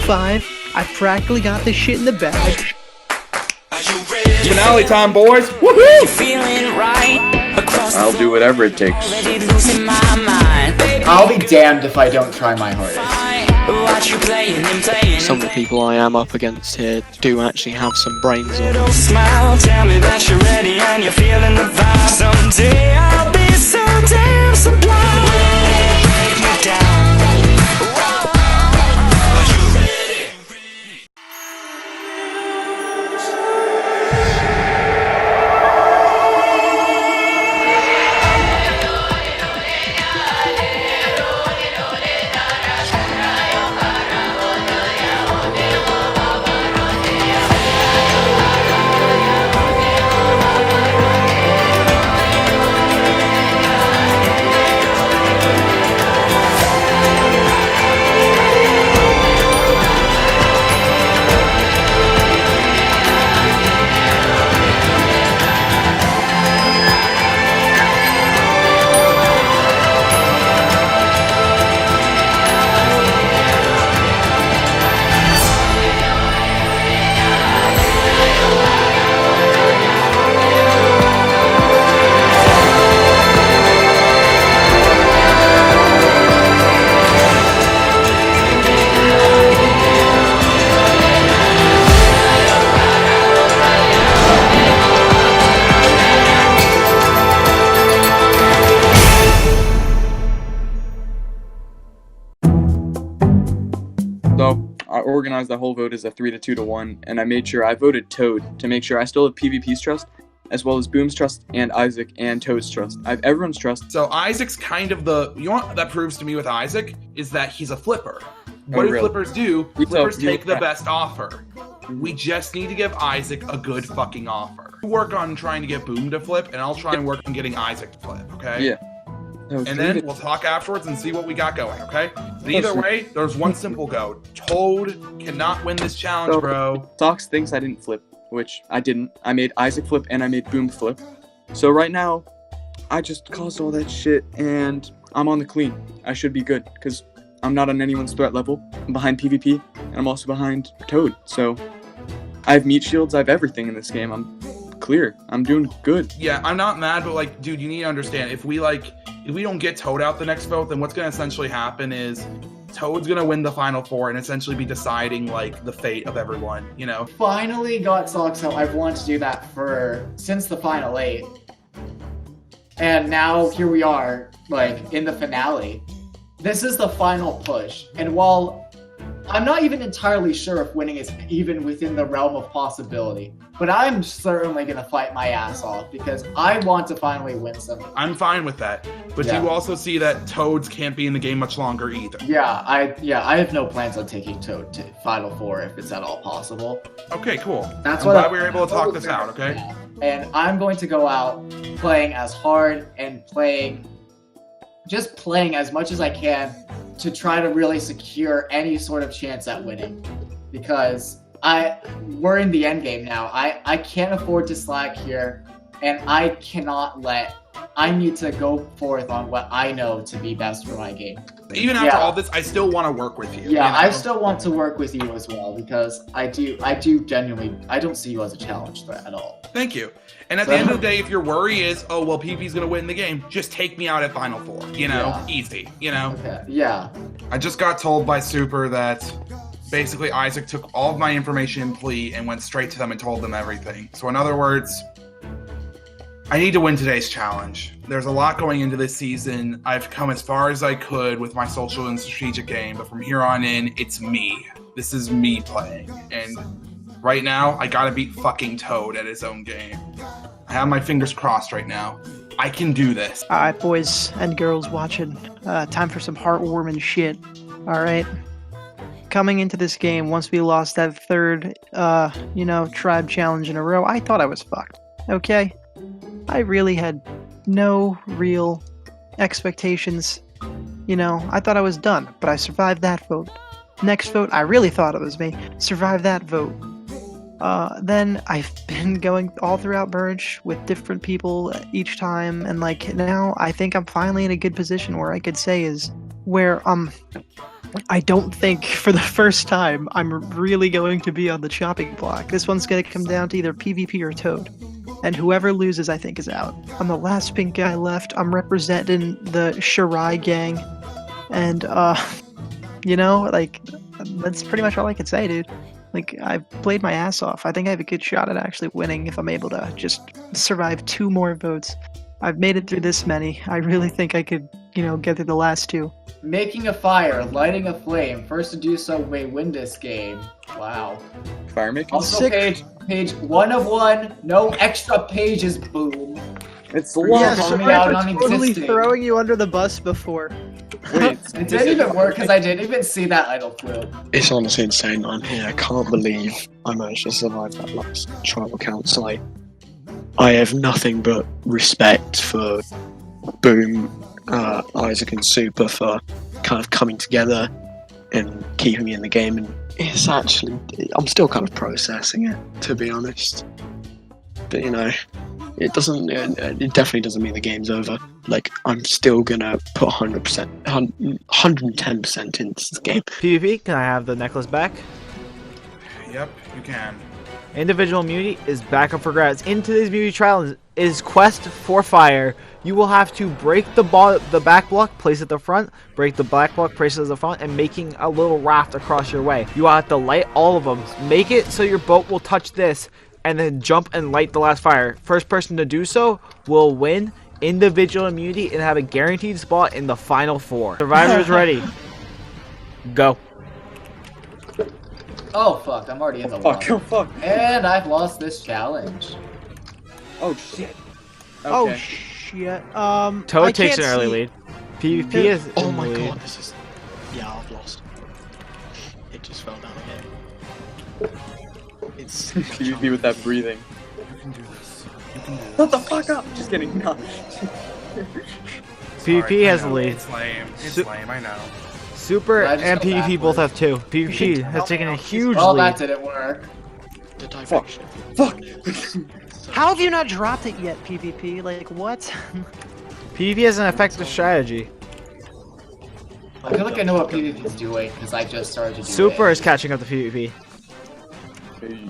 5. I practically got this shit in the bag. Finale time, boys! Woohoo! I'll do whatever it takes. I'll be damned if I don't try my hardest. Some of the people I am up against here do actually have some brains on. Tell me that you're ready and you're feeling the vibe. Someday I'll be so damn sublime. Break me down. Are you ready? So, I organized the whole vote as a 3 to 2 to 1, and I made sure I voted Toad to make sure I still have PvP's trust, as well as Boom's trust, and Issac and Toad's trust. I have everyone's trust. So Isaac's kind of the, you know what that proves to me with Issac is that he's a flipper. What do really? flippers do? We Flippers tell- take the best offer. We just need to give Issac a good fucking offer. Work on trying to get Boom to flip, and I'll try and work on getting Issac to flip, okay? Yeah. No, And then we'll talk afterwards and see what we got going, okay? But either Listen. way, there's one simple go. Toad cannot win this challenge, So- bro. Sox thinks I didn't flip, which I didn't. I made Issac flip and I made Boom flip. So right now, I just caused all that shit and I'm on the clean. I should be good because I'm not on anyone's threat level. I'm behind PvP and I'm also behind Toad. So I have meat shields, I have everything in this game. I'm clear. I'm doing good. Yeah, I'm not mad, but like, dude, you need to understand, if we don't get Toad out the next vote, then what's gonna essentially happen is Toad's gonna win the final 4 and essentially be deciding like the fate of everyone, you know? Finally got Sox out. I've wanted to do that since the final 8. And now here we are, like, in the finale. This is the final push. And while I'm not even entirely sure if winning is even within the realm of possibility, but I'm certainly going to fight my ass off because I want to finally win something. I'm fine with that. But Yeah. you also see that Toads can't be in the game much longer either. Yeah, I have no plans on taking Toad to Final 4 if it's at all possible. Okay, cool. That's I'm what glad we were able to talk this out, okay? Yeah. And I'm going to go out playing as hard and playing as much as I can to try to really secure any sort of chance at winning. Because we're in the end game now. I can't afford to slack here, and I need to go forth on what I know to be best for my game. Even after all this, I still want to work with you. Yeah, you know? I still want to work with you as well because I do genuinely, I don't see you as a challenge threat at all. Thank you. And at the end of the day, if your worry is, oh, well, PvP's going to win the game, just take me out at Final 4, you know? Yeah. Easy, you know? Okay, yeah. I just got told by Super that basically Issac took all of my information in plea and went straight to them and told them everything. So in other words, I need to win today's challenge. There's a lot going into this season. I've come as far as I could with my social and strategic game, but from here on in, it's me. This is me playing. And right now, I gotta beat fucking Toad at his own game. I have my fingers crossed right now. I can do this. Alright, boys and girls watching. Time for some heartwarming shit. Alright. Coming into this game, once we lost that third, tribe challenge in a row, I thought I was fucked. Okay? I really had no real expectations. I thought I was done, but I survived that vote. Next vote, I really thought it was me. Survived that vote. Then I've been going all throughout Merge with different people each time, and now I think I'm finally in a good position where I could say is where I don't think for the first time I'm really going to be on the chopping block. This one's going to come down to either PvP or Toad. And whoever loses, I think, is out. I'm the last pink guy left. I'm representing the Shireah gang. And, you know, like, that's pretty much all I can say, dude. Like, I've played my ass off. I think I have a good shot at actually winning if I'm able to just survive 2 more votes. I've made it through this many. I really think I could, you know, get through the last 2. Making a fire, lighting a flame. First to do so may win this game. Wow. Fire making? Also, page 1 of 1. No extra pages. Boom. It's the long. Yeah, coming out Shireah totally non-existing. throwing you under the bus before. Wait, It didn't even work because I didn't even see that idle flip. It's honestly insane. I'm here. I can't believe I managed to survive that last tribal council. I have nothing but respect for Boom, Isaac, and Super for kind of coming together and keeping me in the game. And it's actually, I'm still kind of processing it, to be honest. But you know, it definitely doesn't mean the game's over. Like, I'm still gonna put 100%, 110% into the game. PvP, can I have the necklace back? Yep, you can. Individual immunity is back up for grabs. In today's immunity trial is quest for fire. You will have to break the back block, place it at the front, break the back block, place it at the front, and making a little raft across your way. You will have to light all of them. Make it so your boat will touch this, and then jump and light the last fire. First person to do so will win individual immunity and have a guaranteed spot in the final 4. Survivors ready. Go. Oh fuck, I'm already in the water. Oh fuck. And I've lost this challenge. Oh shit. Okay. Oh shit. I Toad takes can't an early see- lead. PvP is Oh in my the lead. god, this is... Yeah, I've lost. It just fell down again. It's... PvP with that breathing. You can do this. You can do this. Shut the fuck up! Just kidding. No. PvP Sorry, I has the know, lead. It's lame. It's Su- lame, I know. Super I just and go PvP both have backwards. 2. PvP has taken a huge Well, that lead. didn't work. The direction. Fuck! How have you not dropped it yet, PvP? Like, what? PvP has an effective strategy. I feel like I know what PvP's doing because I just started to do Super it. is catching up to PvP. Hey.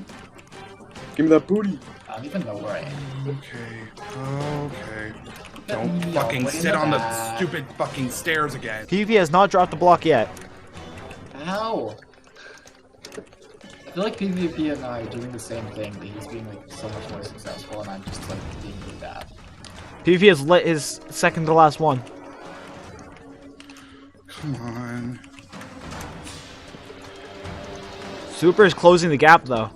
Give me that booty. I don't even know where I am. Okay. Don't No, fucking way in sit on the back. stupid fucking stairs again. PvP has not dropped the block yet. How? I feel like PvP and I are doing the same thing, but he's being like so much more successful, and I'm just like being really bad. PvP has lit his second to last one. Come on. Super is closing the gap though.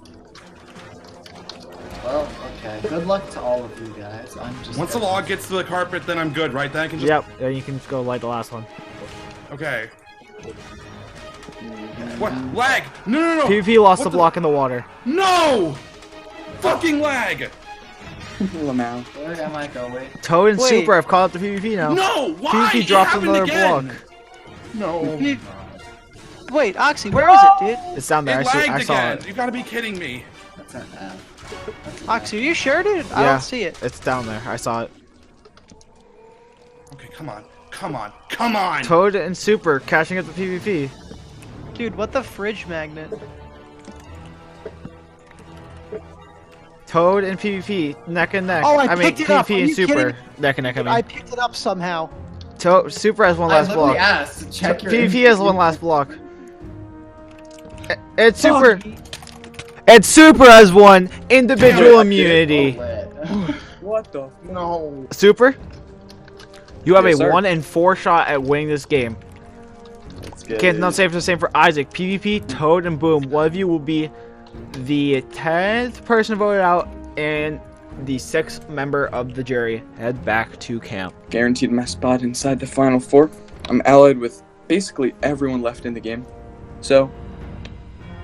Well, okay. Good luck to all of you guys. I'm just. Once the log gets to the carpet, then I'm good, right? Then I can just... Yep, then you can go light the last one. Okay. What? Lag! No! PvP lost What the block in the water. No! Fucking lag! Lamau. Where am I going? Toad and Wait. Super have caught up to PvP now. No! Why? PvP It dropped happened another again! block. No. Wait, Oxy, where is it, dude? It's down there. It I lagged saw again! it. You gotta be kidding me. That's an F. Oxy, are you sure, dude? I Yeah. don't see it. It's down there. I saw it. Okay, come on. Come on. Come on! Toad and Super catching up to PvP. Dude, what the fridge magnet? Toad and PvP neck and neck. Oh, I mean picked it up. PvP Are and you Super kidding? neck and neck. I I mean picked it up somehow. Super has one I last literally block. asked to check your. PvP has one last block. And Super. And Super has one individual Oh, immunity. lit. What the? No. Super, you have Yes, a sir. 1 in 4 shot at winning this game. Let's get Can't it. not say the same for Isaac. PvP, Toad, and Boom. One of you will be the 10th person voted out and the 6th member of the jury. Head back to camp. Guaranteed my spot inside the final 4. I'm allied with basically everyone left in the game. So,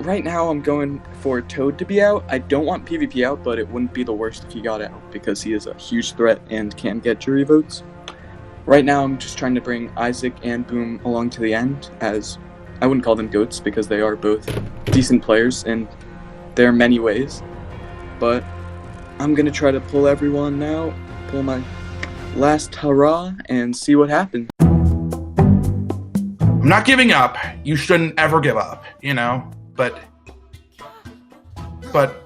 right now I'm going for Toad to be out. I don't want PvP out, but it wouldn't be the worst if he got out because he is a huge threat and can get jury votes. Right now I'm just trying to bring Isaac and Boom along to the end, as I wouldn't call them goats because they are both decent players in their many ways. But I'm going to try to pull everyone now, pull my last hurrah, and see what happens. I'm not giving up. You shouldn't ever give up, you know? But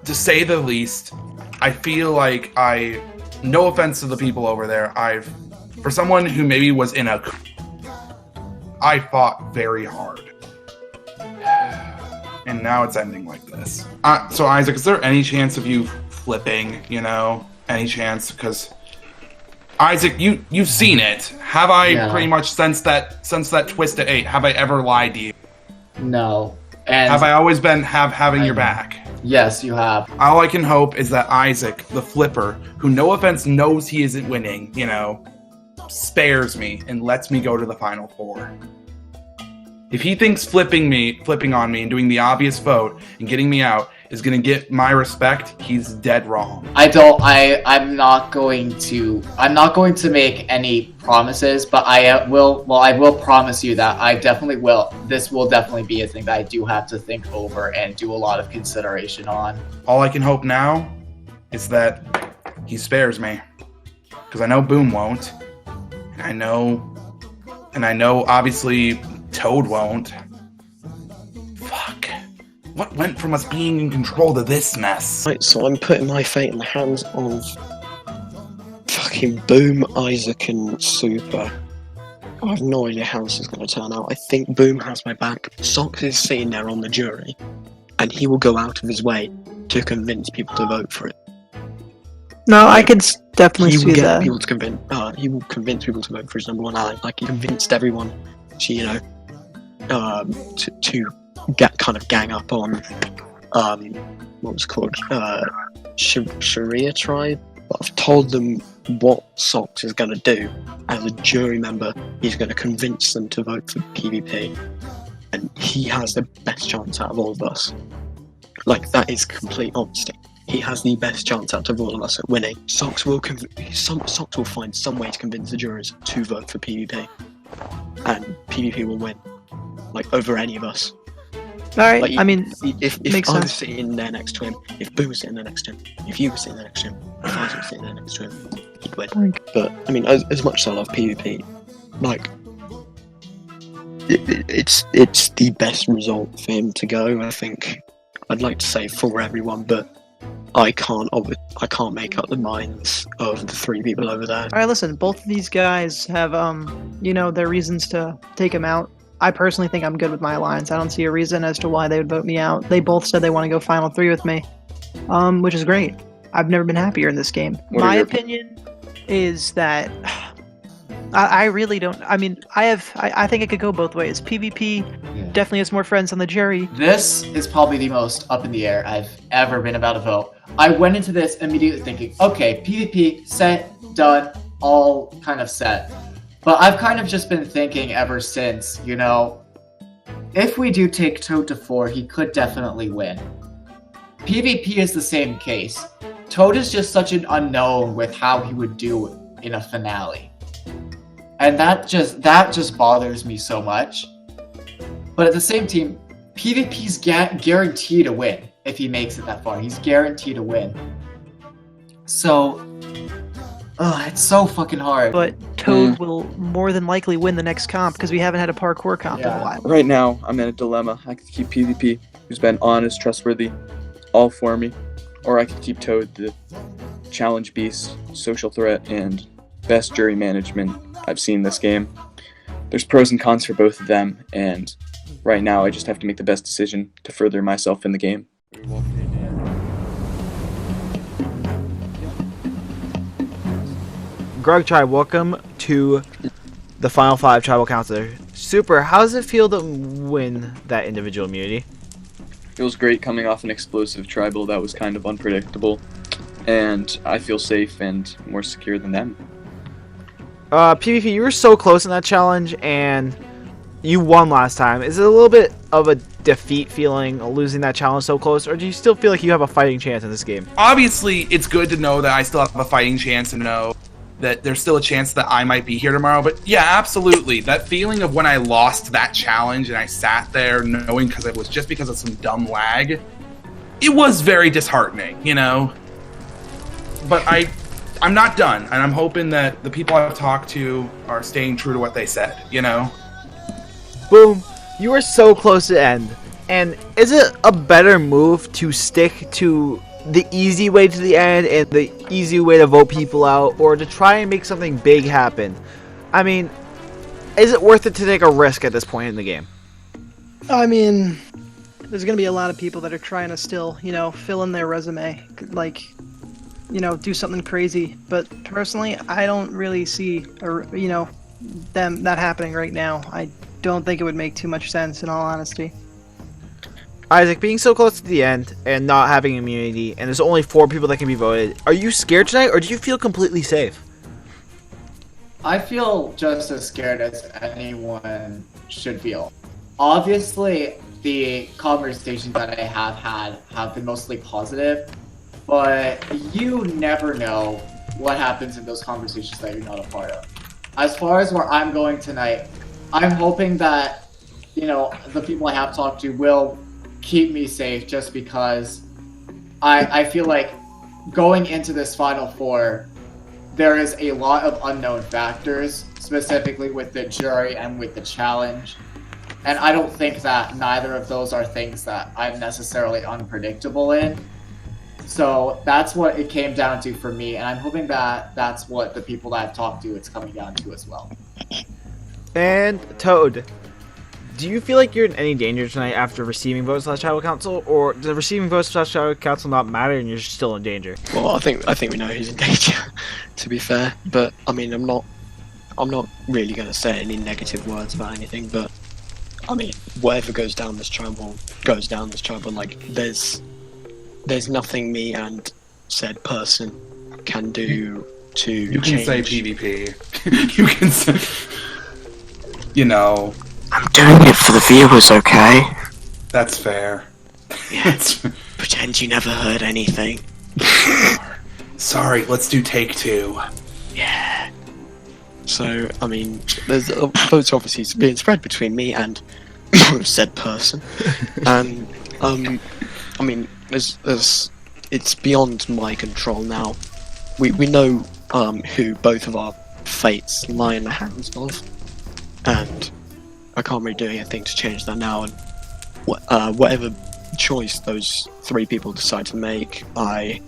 to say the least, I feel like no offense to the people over there, for someone who maybe was I fought very hard. And now it's ending like this. So Isaac, is there any chance of you flipping, you know? Any chance? Because Isaac, you've seen it. Have I pretty much since that twist at 8, have I ever lied to you? No. And have I always been having your back? Yes, you have. All I can hope is that Isaac, the flipper, who no offense knows he isn't winning, you know, spares me and lets me go to the Final Four. If he thinks flipping on me and doing the obvious vote and getting me out is going to get my respect, he's dead wrong. I'm not going to make any promises, but I will promise you that I definitely will. This will definitely be a thing that I do have to think over and do a lot of consideration on. All I can hope now is that he spares me, because I know Boom won't, and I know obviously Toad won't. Fuck. What went from us being in control to this mess? Right, so I'm putting my fate in the hands of fucking Boom, Isaac, and Super. I have no idea how this is going to turn out. I think Boom has my back. Socks is sitting there on the jury, and he will go out of his way to convince people to vote for it. No, I could definitely see that. People to convince. He will convince people to vote for his number one ally. Like he convinced everyone to, you know, to get kind of gang up on what was called Shireah tribe. But I've told them what Socks is going to do as a jury member. He's going to convince them to vote for PvP, and he has the best chance out of all of us. Like, that is complete honesty. He has the best chance out of all of us at winning. Socks will find some way to convince the jurors to vote for PvP, and PvP will win, like, over any of us. Alright, Like, I mean, if makes I was sense. sitting there next to him, if Boom was sitting there next to him, if you were sitting there next to him, if I was sitting there next to him, he'd win. But, I mean, as much as I love PvP, like, it's the best result for him to go, I think. I'd like to say for everyone, but I can't make up the minds of the 3 people over there. Alright, listen, both of these guys have, you know, their reasons to take him out. I personally think I'm good with my alliance. I don't see a reason as to why they would vote me out. They both said they want to go Final 3 with me, which is great. I've never been happier in this game. My opinion is that I really don't. I mean, I think it could go both ways. PvP definitely has more friends on the jury. This is probably the most up in the air I've ever been about a vote. I went into this immediately thinking, okay, PvP, set, done, all kind of set. But I've kind of just been thinking ever since, you know, if we do take Toad to 4, he could definitely win. PvP is the same case. Toad is just such an unknown with how he would do in a finale. And that just bothers me so much. But at the same time, PvP's guaranteed to win if he makes it that far. He's guaranteed to win. So, it's so fucking hard. But Toad will more than likely win the next comp because we haven't had a parkour comp in a while. Right now, I'm in a dilemma. I could keep PvP, who's been honest, trustworthy, all for me, or I could keep Toad, the challenge beast, social threat, and best jury management I've seen this game. There's pros and cons for both of them, and right now I just have to make the best decision to further myself in the game. Grog Tribe, welcome to the Final 5 Tribal Counselor. Super, how does it feel to win that individual immunity? Feels great coming off an explosive tribal that was kind of unpredictable, and I feel safe and more secure than them. PvP, you were so close in that challenge, and you won last time. Is it a little bit of a defeat feeling losing that challenge so close, or do you still feel like you have a fighting chance in this game? Obviously, it's good to know that I still have a fighting chance and know that there's still a chance that I might be here tomorrow. But yeah, absolutely. That feeling of when I lost that challenge and I sat there knowing because it was just because of some dumb lag, it was very disheartening, you know? But I'm not done, and I'm hoping that the people I've talked to are staying true to what they said, you know? Boom, you were so close to end. And is it a better move to stick to the easy way to the end and the easy way to vote people out, or to try and make something big happen? I mean, is it worth it to take a risk at this point in the game? I mean, there's gonna be a lot of people that are trying to still, fill in their resume, like, do something crazy. But personally, I don't really see, that happening right now. I don't think it would make too much sense, in all honesty. Issac, being so close to the end and not having immunity, and there's only 4 people that can be voted, are you scared tonight, or do you feel completely safe? I feel just as scared as anyone should feel. Obviously, the conversations that I have had have been mostly positive, but you never know what happens in those conversations that you're not a part of. As far as where I'm going tonight, I'm hoping that, the people I have talked to will keep me safe, just because I feel like going into this Final Four, there is a lot of unknown factors, specifically with the jury and with the challenge. And I don't think that neither of those are things that I'm necessarily unpredictable in. So that's what it came down to for me, and I'm hoping that that's what the people that I've talked to, it's coming down to as well. And Toad, do you feel like you're in any danger tonight after receiving votes slash Tribal Council, or does receiving votes slash Tribal Council not matter and you're still in danger? Well, I think we know who's in danger, to be fair. But I mean, I'm not really going to say any negative words about anything. But I mean, whatever goes down this tribal goes down this tribal. Like, there's nothing me and said person can do to. You can change. say PvP. You can say. I'm doing it for the viewers, okay? That's fair. Yeah. Pretend you never heard anything. Sorry, let's do take 2. Yeah. So, I mean, there's votes obviously being spread between me and said person. And, I mean, it's beyond my control now. We know who both of our fates lie in the hands of. And I can't really do anything to change that now, and whatever choice those 3 people decide to make, I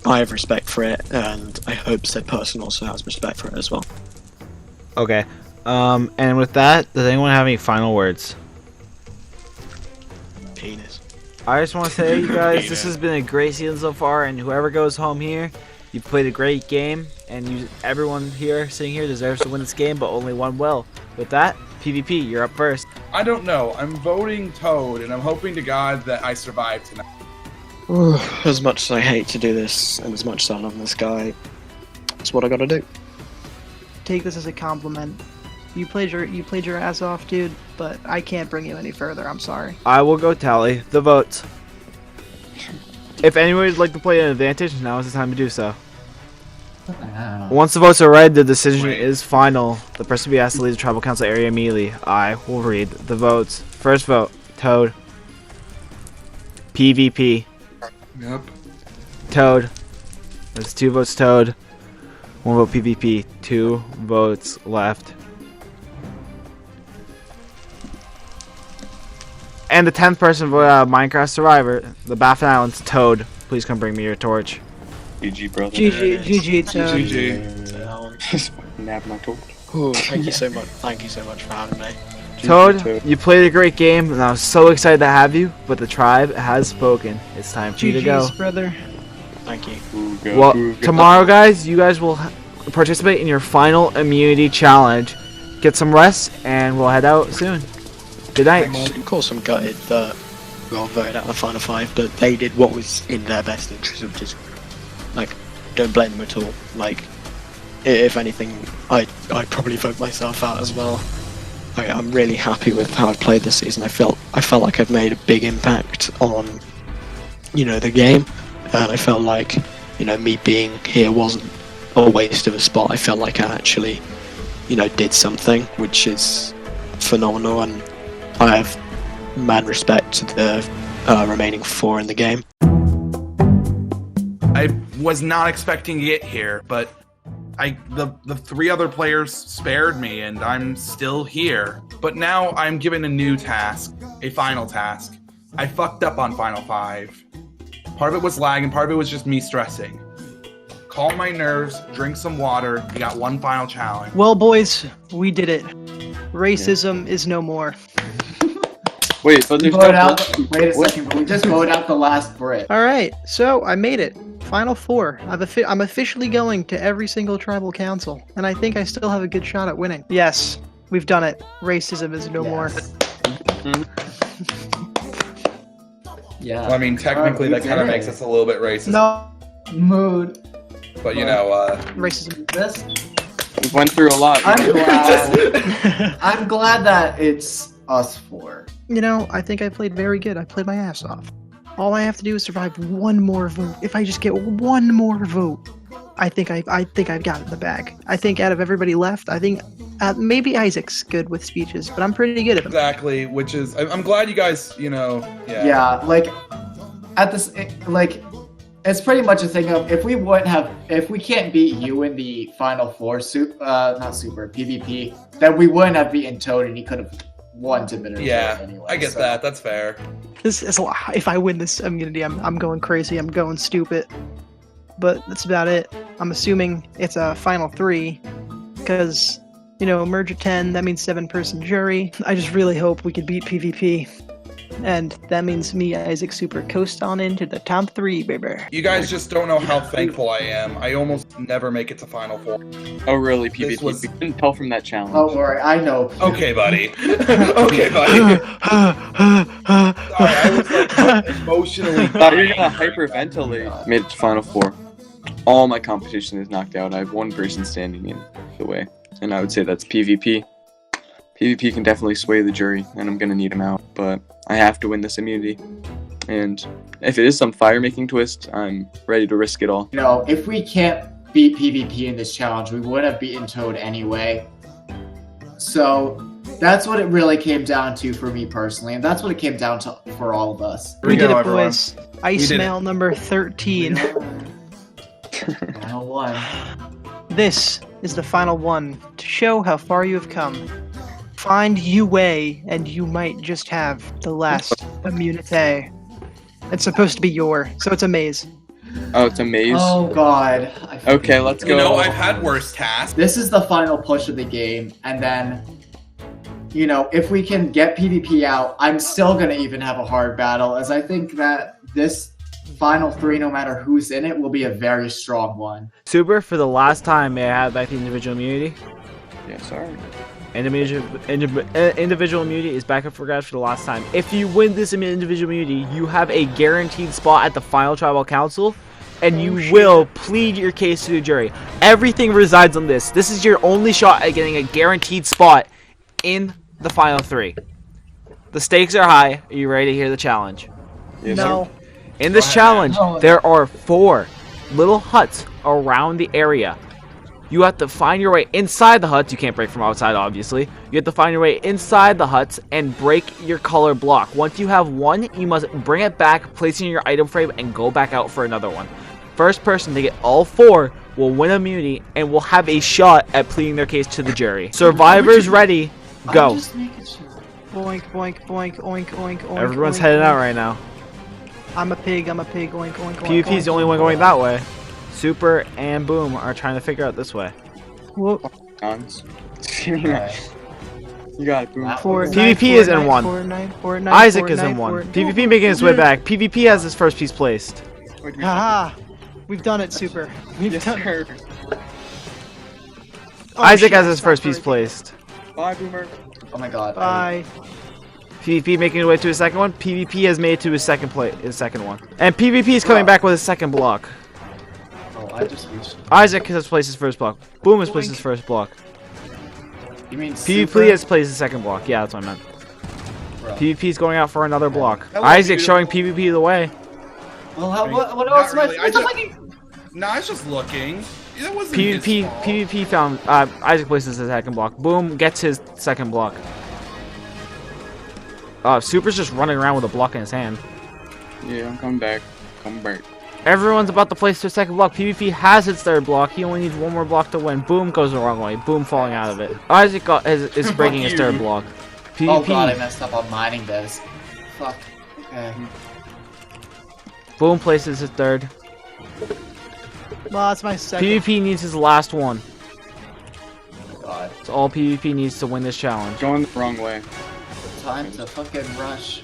have respect for it, and I hope said person also has respect for it as well. Okay. And with that, does anyone have any final words? Penis. I just want to say, you guys, this has been a great season so far, and whoever goes home here, you've played a great game, and everyone here, sitting here, deserves to win this game, but only one will. With that, PvP, you're up first. I don't know. I'm voting Toad, and I'm hoping to God that I survive tonight. As much as I hate to do this, and as much as I love this guy, it's what I gotta do. Take this as a compliment. You played your ass off, dude, but I can't bring you any further. I'm sorry. I will go tally the votes. If anyone would like to play an advantage, now is the time to do so. Once the votes are read, the decision is final. The person will be asked to leave the Tribal Council area immediately. I will read the votes. First vote, Toad. PvP. Yep. Toad. There's 2 votes Toad. 1 vote PvP. 2 votes left. And the 10th person voted Minecraft Survivor, the Baffin Islands, Toad. Please come bring me your torch. GG, brother. GG, Toad. GG. Nab my torch. Oh, thank you so much. Thank you so much for having me. Toad, you played a great game, and I was so excited to have you, but the tribe has spoken. It's time for you to go. GG's, brother. Thank you. Well, tomorrow, guys, you guys will participate in your final immunity challenge. Get some rest, and we'll head out soon. Good night. Of course, I'm gutted that we got voted out of the final 5, but they did what was in their best interest, which is, like, don't blame them at all. Like, if anything, I'd probably vote myself out as well. I'm really happy with how I've played this season. I felt like I've made a big impact on, the game, and I felt like, me being here wasn't a waste of a spot. I felt like I actually, did something, which is phenomenal, and I have mad respect to the remaining 4 in the game. I was not expecting to get here, but the 3 other players spared me, and I'm still here. But now I'm given a new task, a final task. I fucked up on Final 5. Part of it was lag, and part of it was just me stressing. Calm my nerves, drink some water. We got one final challenge. Well, boys, we did it. Racism is no more. Wait, but there's Vote no. out. Wait a second, but we just voted out the last Brit. All right, so I made it. Final 4. I'm officially going to every single tribal council, and I think I still have a good shot at winning. Yes, we've done it. Racism is no more. Yeah. Well, I mean, technically, that kind of makes us a little bit racist. No, Mood. But you know, racism. This. We went through a lot. I'm glad. I'm glad that it's us 4. You know, I think I played very good. I played my ass off. All I have to do is survive one more vote. If I just get one more vote, I think I've got it in the bag. I think out of everybody left, I think maybe Isaac's good with speeches, but I'm pretty good at them. exactly. Which is, I'm glad you guys, you know, Yeah, like at this, like it's pretty much a thing of if we can't beat you in the final 4, not super PvP, then we wouldn't have beaten Toad, and he could have won to bitter anyway. I get that. That's fair. This is a lot. If I win this immunity, I'm going crazy. I'm going stupid. But that's about it. I'm assuming it's a final 3, because you know, merge of 10. That means 7-person jury. I just really hope we could beat PvP. And that means me, Isaac Super, coast on into the top 3, baby. You guys just don't know how thankful I am. I almost never make it to Final 4. Oh, really, PvP? This was- We couldn't tell from that challenge. Don't worry, I know. Okay, buddy. Okay, buddy. Sorry, I was like emotionally. Thought you were gonna hyperventilate. Made it to Final 4. All my competition is knocked out. I have one person standing in the way, and I would say that's PvP. PvP can definitely sway the jury, and I'm gonna need him out, but I have to win this immunity. And if it is some fire-making twist, I'm ready to risk it all. You know, if we can't beat PvP in this challenge, we would have beaten Toad anyway. So that's what it really came down to for me personally, and that's what it came down to for all of us. Here We go, did it, everyone. boys. Ice did it. mail number 13. Final 1. This is the final one to show how far you have come. Find you way, and you might just have the last immunity. It's supposed to be so it's a maze. Oh, it's a maze? Oh god. Okay, let's go. You know, I've had worse tasks. This is the final push of the game, and then, you know, if we can get PvP out, I'm still gonna even have a hard battle, as I think that this final 3, no matter who's in it, will be a very strong one. Super, for the last time, may I have back the individual immunity? Yeah, sorry. Individual immunity is back up for grabs for the last time. If you win this individual immunity, you have a guaranteed spot at the final tribal council, and you will plead your case to the jury. Everything resides on this. This is your only shot at getting a guaranteed spot in the final 3. The stakes are high. Are you ready to hear the challenge? Yes, No. sir. In this challenge, there are 4 little huts around the area. You have to find your way inside the huts. You can't break from outside, obviously. You have to find your way inside the huts and break your color block. Once you have one, you must bring it back, place it in your item frame, and go back out for another one. First person to get all 4 will win immunity and will have a shot at pleading their case to the jury. Survivors ready, go. I'm just making sure. Boink, boink, boink, oink, oink, oink. Everyone's oink, heading oink. out right now. I'm a pig, oink, oink, oink. PvP's the only one going that way. Super and Boom are trying to figure out this way. Whoop. Cons. Alright. You got it, boom. PvP is in 1. Isaac is in 1. PvP making his way back. PvP has his first piece placed. Haha. We've done it, Super. We've Yes, done sir. Oh, Isaac shit, has his it's first not piece breaking. placed. Bye, Boomer. Oh my god. Bye. PvP making his way to his second one. PvP has made it to his second one. And PvP is coming back with his second block. Oh, I just reached. Isaac has placed his first block. Boom has placed his first block. You mean PvP has placed his second block. Yeah, that's what I meant. Bro. PvP is going out for another block. That was Isaac showing beautiful. PvP the way. Well, what Not else am I really. I supposed to just- fucking? No, I was just looking. That wasn't his fault. PvP found Isaac places his second block. Boom gets his second block. Super's just running around with a block in his hand. Yeah, I'm coming back. Come back. Everyone's about to place their second block. PvP has its third block. He only needs one more block to win. Boom goes the wrong way. Boom falling out of it. Isaac is breaking his third block. PvP. Oh god, I messed up on mining this. Fuck. Okay. Boom places his third. Well, that's my second. PvP needs his last one. God. It's all PvP needs to win this challenge. Going the wrong way. Time to fucking rush.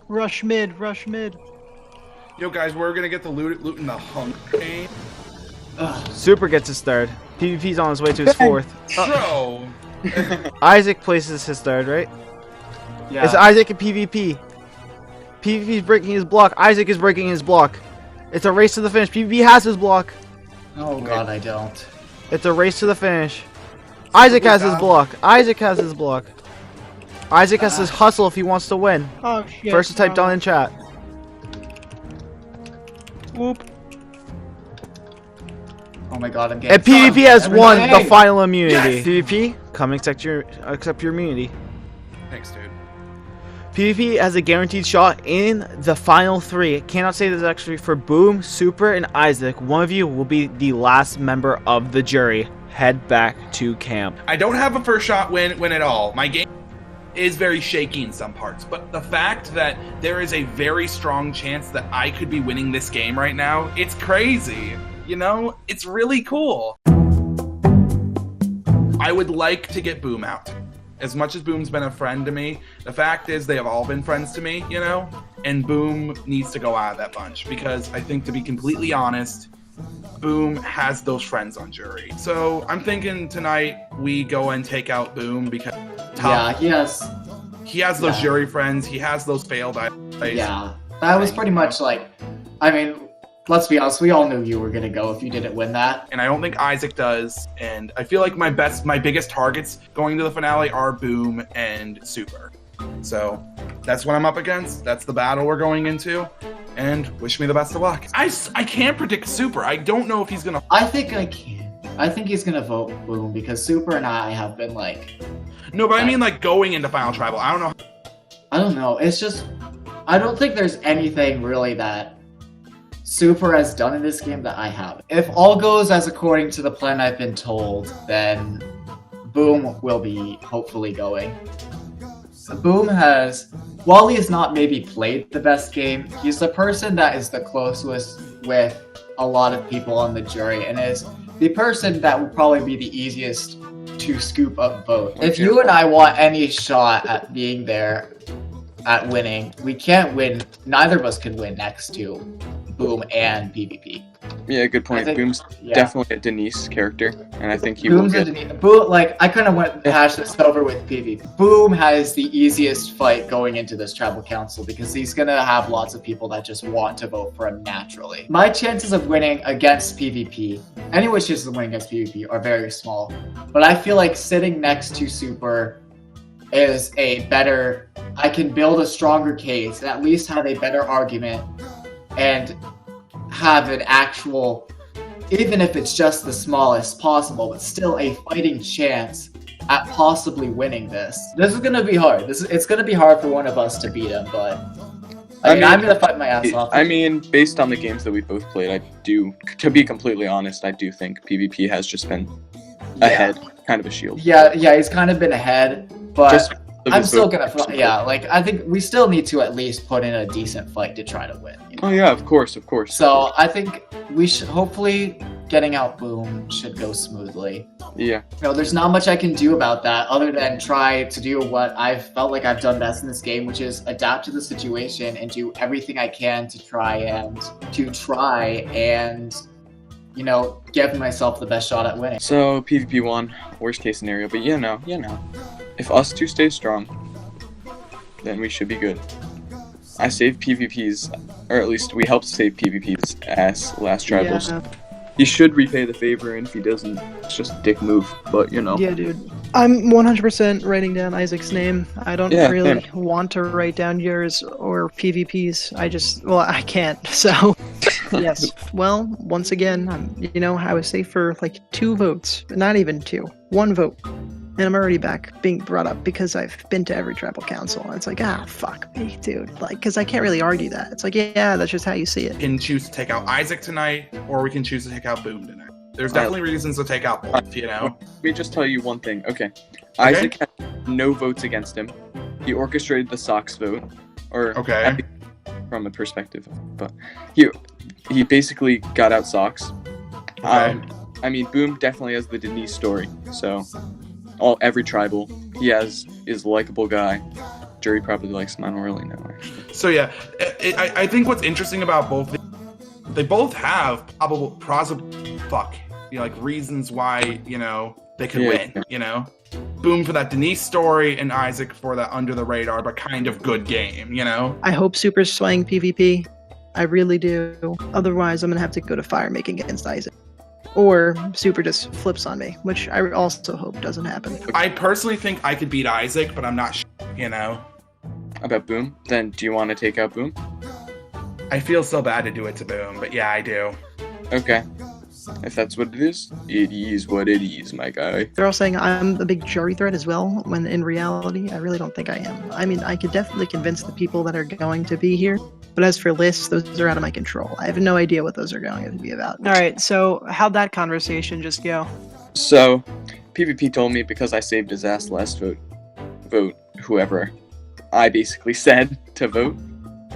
Rush mid, rush mid. Yo, guys, we're gonna get the loot in the Hunger Game. Super gets his third. PvP's on his way to his fourth. Bro. Isaac places his third, right? Yeah. It's Isaac and PvP. PvP's breaking his block. Isaac is breaking his block. It's a race to the finish. PvP has his block. Oh god, I don't. It's a race to the finish. Isaac has his block. Isaac has his block. Isaac has to hustle if he wants to win. Oh shit. First to type down in chat. Whoop. Oh my god, I'm getting. And PvP has won the Everything. final immunity. PvP, come accept your immunity. Thanks, dude. PvP has a guaranteed shot in the final three. Cannot say this actually for Boom, Super, and Isaac. One of you will be the last member of the jury. Head back to camp. I don't have a first shot win at all. My game is very shaky in some parts, but the fact that there is a very strong chance that I could be winning this game right now, it's crazy. You know, it's really cool. I would like to get Boom out. As much as Boom's been a friend to me, the fact is they have all been friends to me, you know? And Boom needs to go out of that bunch because I think, to be completely honest, Boom has those friends on jury. So I'm thinking tonight we go and take out Boom because Yeah, he has those Yeah. jury friends, he has those failed eyes. yeah. That was pretty much like, I mean, let's be honest, we all knew you were gonna go if you didn't win that. And I don't think Isaac does. And I feel like my biggest targets going to the finale are Boom and Super. So that's what I'm up against. That's the battle we're going into. And wish me the best of luck. I can't predict Super. I don't know if he's gonna. I think I can. I think he's gonna vote Boom because Super and I have been like, No, but I mean like going into Final Tribal. I don't know. I don't know. It's just, I don't think there's anything really that Super has done in this game that I haven't. If all goes as according to the plan I've been told, then Boom will be hopefully going. Boom has, while he has not maybe played the best game, he's the person that is the closest with a lot of people on the jury and is the person that would probably be the easiest to scoop up vote. If you and I want any shot at being there at winning, we can't win. Neither of us can win next to Boom and PvP. Yeah, good point. think- Boom's yeah. definitely a Denise character, and I think he will Boom's get. Boom, like I kind of went hash this over with PvP. Boom has the easiest fight going into this tribal council because he's gonna have lots of people that just want to vote for him naturally. My chances of winning against PvP, anyone's chances of winning against PvP are very small, but I feel like sitting next to Super is a better. I can build a stronger case, at least have a better argument, and have an actual, even if it's just the smallest possible, but still a fighting chance at possibly winning this. This is gonna be hard. It's gonna be hard for one of us to beat him, but I mean, I'm gonna fight my ass off. I mean, based on the games that we both played, I do, to be completely honest, I do think PvP has just been ahead, kind of a shield. Yeah, he's kind of been ahead, but Just I'm still gonna support. like I think we still need to at least put in a decent fight to try to win. You know? Oh yeah, of course. So I think we should hopefully getting out Boom should go smoothly. Yeah. There's not much I can do about that other than try to do what I've felt like I've done best in this game, which is adapt to the situation and do everything I can to try and give myself the best shot at winning. So PvP won, worst case scenario, but you know, if us two stay strong, then we should be good. I saved PvP's, or at least we helped save PvP's ass last tribals. Yeah. He should repay the favor, and if he doesn't, it's just a dick move. But you know. Yeah, dude. I'm 100% writing down Isaac's name. I don't really want to write down yours or PvP's. I can't. So, yes. Well, once again, I was safe for like 2 votes. Not even 2. 1 vote. And I'm already back being brought up because I've been to every tribal council. And it's like, fuck me, dude. Like, because I can't really argue that. It's like, yeah, that's just how you see it. We can choose to take out Issac tonight, or we can choose to take out Boom tonight. There's definitely reasons to take out both, you know? Let me just tell you one thing. Okay. Issac had no votes against him. He orchestrated the Sox vote. Or from a perspective, but he basically got out Sox. I mean, Boom definitely has the Denise story. So every tribal he has is a likable guy. Jerry probably likes him. I don't really know actually. So yeah, I think what's interesting about both, they both have reasons why, you know, they could win. You know, Boom for that Denise story and Issac for that under the radar but kind of good game. You know. I hope Super's swaying PvP. I really do. Otherwise, I'm gonna have to go to fire making against Issac. Or Super just flips on me, which I also hope doesn't happen. I personally think I could beat Issac, but I'm not sure, you know. About Boom? Then do you want to take out Boom? I feel so bad to do it to Boom, but yeah, I do. Okay. If that's what it is what it is, my guy. They're all saying I'm a big jury threat as well, when in reality, I really don't think I am. I mean, I could definitely convince the people that are going to be here, but as for lists, those are out of my control. I have no idea what those are going to be about. All right, so how'd that conversation just go? So, PvP told me because I saved his ass last vote whoever I basically said to vote.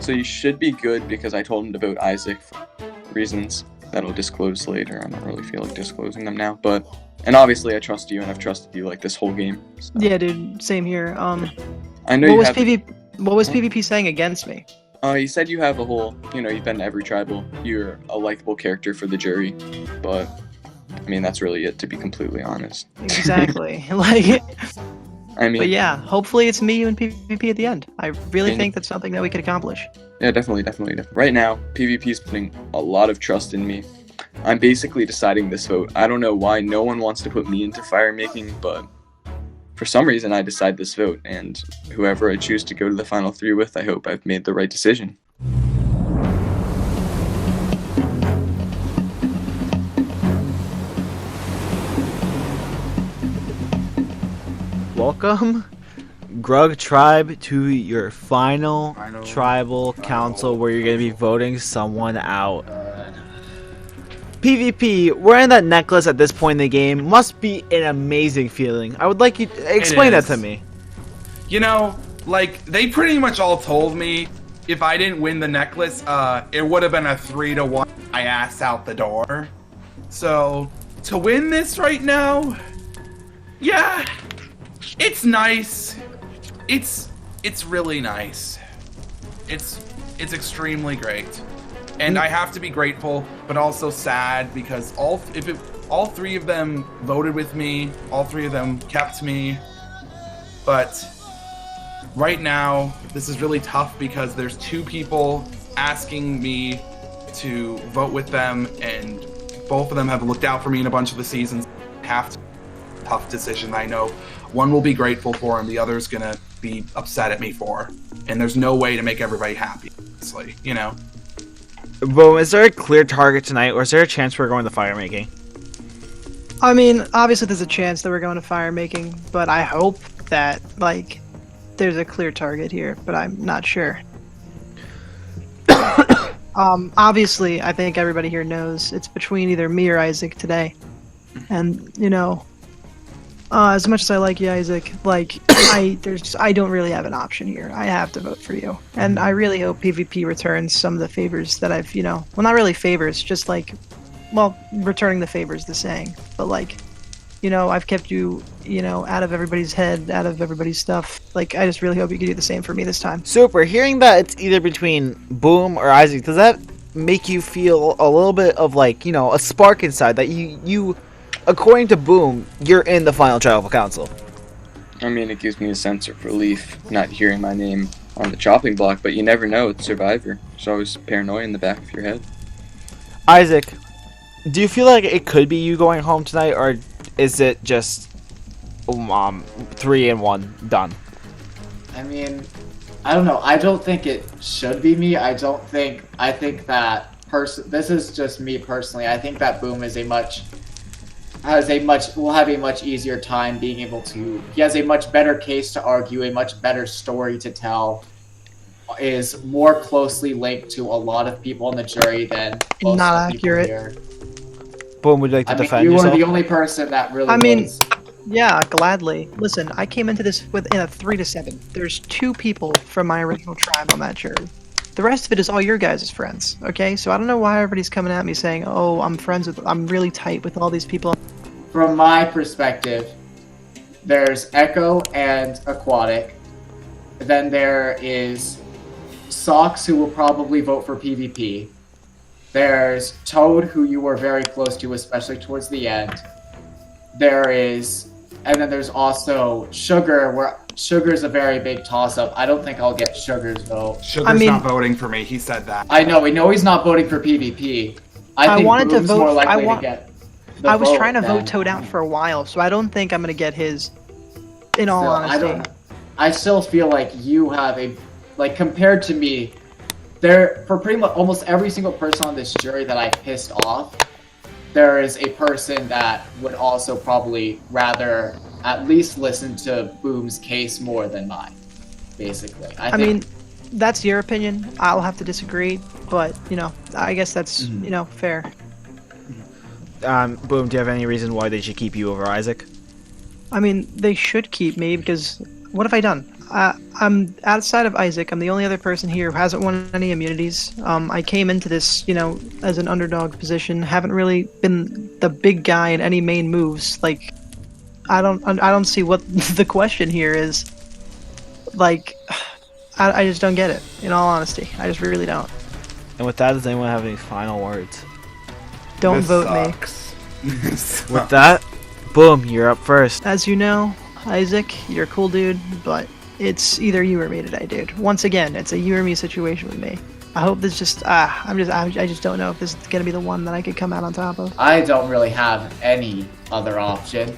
So you should be good because I told him to vote Issac for reasons that'll disclose later. I don't really feel like disclosing them now, and obviously I trust you and I've trusted you like this whole game. So. Yeah, dude, same here. I know what was PvP saying against me? He said you have a whole, you know, you've been to every tribal, you're a likable character for the jury, but I mean, that's really it, to be completely honest. Exactly. But yeah, hopefully it's me and PvP at the end. I really think that's something that we could accomplish. Yeah, definitely. Right now, PvP is putting a lot of trust in me. I'm basically deciding this vote. I don't know why no one wants to put me into fire making, but for some reason I decide this vote, and whoever I choose to go to the final 3 with, I hope I've made the right decision. Welcome, Grug Tribe, to your final tribal council where you're going to be voting someone out. PvP, wearing that necklace at this point in the game must be an amazing feeling. I would like you to explain that to me. You know, like, they pretty much all told me if I didn't win the necklace, it would have been a 3-1 my ass out the door. So, to win this right now, yeah, it's nice. It's really nice. It's extremely great. And I have to be grateful, but also sad because all 3 of them voted with me, all 3 of them kept me. But right now, this is really tough because there's 2 people asking me to vote with them, and both of them have looked out for me in a bunch of the seasons. Tough decision. I know one will be grateful for, and the other's gonna be upset at me for. And there's no way to make everybody happy, honestly, you know. Well, is there a clear target tonight, or is there a chance we're going to fire making? I mean, obviously there's a chance that we're going to fire making, but I hope that, like, there's a clear target here, but I'm not sure. Obviously, I think everybody here knows it's between either me or Issac today. And, you know, as much as I like you, Issac, like, I don't really have an option here. I have to vote for you. And I really hope PvP returns some of the favors that I've, you know, well, not really favors, just like, well, returning the favors, the saying, but like, you know, I've kept you, you know, out of everybody's head, out of everybody's stuff. Like, I just really hope you can do the same for me this time. Super. Hearing that it's either between Boom or Issac, does that make you feel a little bit of, like, you know, a spark inside that you according to Boom, you're in the final tribal council? I mean, it gives me a sense of relief not hearing my name on the chopping block, but you never know, it's Survivor. There's always paranoia in the back of your head. Issac, do you feel like it could be you going home tonight, or is it just 3-1 done? I mean, I don't know. I don't think it should be me. I think that this is just me personally. I think that Boom is a much will have a much easier time being able to. He has a much better case to argue, a much better story to tell. Is more closely linked to a lot of people in the jury than most Not of the people accurate. here. Boom, would you like to I mean, defend you yourself? were the only person that really. I mean, was. Yeah, gladly. Listen, I came into this within a 3 to 7. There's 2 people from my original tribe on that jury. The rest of it is all your guys' friends, okay? So I don't know why everybody's coming at me saying, oh, I'm really tight with all these people. From my perspective, there's Ecko and Aquatic. Then there is Socks, who will probably vote for PvP. There's Toad, who you were very close to, especially towards the end. And then there's also Sugar, where Sugar's a very big toss-up. I don't think I'll get Sugar's vote. Sugar's not voting for me. He said that. I know. We know he's not voting for PvP. I think wanted to Boom's vote. more likely to get the I was vote trying to then. vote Toad out for a while, so I don't think I'm gonna get his. In all honesty, I still feel like you have compared to me, for pretty much almost every single person on this jury that I pissed off, there is a person that would also probably rather at least listen to Boom's case more than mine, basically. I mean, that's your opinion. I'll have to disagree, but, I guess that's, fair. Boom, do you have any reason why they should keep you over Isaac? I mean, they should keep me, because what have I done? I'm outside of Isaac. I'm the only other person here who hasn't won any immunities. I came into this, as an underdog position. Haven't really been the big guy in any main moves. Like, I don't see what the question here is. Like, I just don't get it. In all honesty, I just really don't. And with that, does anyone have any final words? Don't This vote sucks. me. With that, Boom, you're up first. As you know, Isaac, you're a cool dude, but it's either you or me today, dude. Once again, it's a you or me situation with me. I hope this just, I just don't know if this is gonna be the one that I could come out on top of. I don't really have any other option.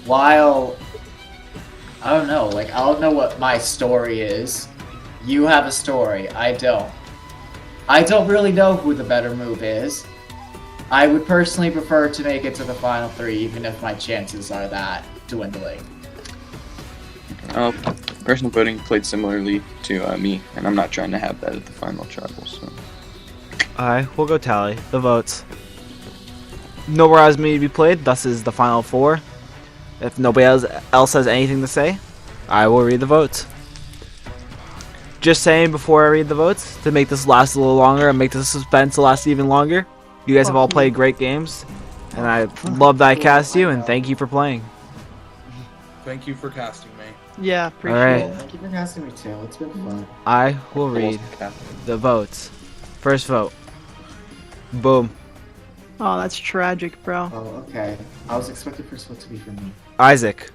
While, I don't know what my story is. You have a story, I don't. I don't really know who the better move is. I would personally prefer to make it to the final 3, even if my chances are that dwindling. Personal voting played similarly to me, and I'm not trying to have that at the final tribal, so. Alright, we'll go tally the votes. Nowhere else need to be played, thus is the final 4. If nobody else has anything to say, I will read the votes. Just saying before I read the votes, to make this last a little longer and make the suspense last even longer, you guys have all played great games, and I love that I cast you, and thank you for playing. Thank you for casting me. Yeah, appreciate Alright. it. Thank you for casting me too, it's been fun. I will read the votes. First vote. Boom. Oh, that's tragic, bro. Oh, okay. I was expecting first vote to be for me. Isaac.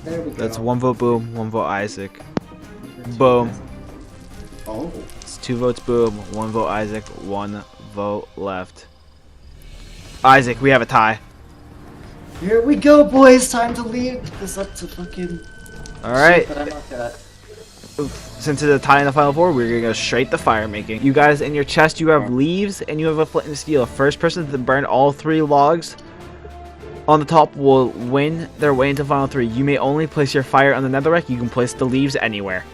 There we go. That's 1 vote Boom, 1 vote Isaac. Boom. Oh. It's 2 votes Boom, 1 vote Isaac, 1 vote left. Isaac, we have a tie. Here we go, boys. Time to leave this up to fucking. Alright. shit that I'm not good at. Since it's a tie in the final 4, we're gonna go straight to fire making. You guys, in your chest, you have leaves and you have a flint and steel. First person to burn all 3 logs on the top will win their way into final 3. You may only place your fire on the netherrack. You can place the leaves anywhere.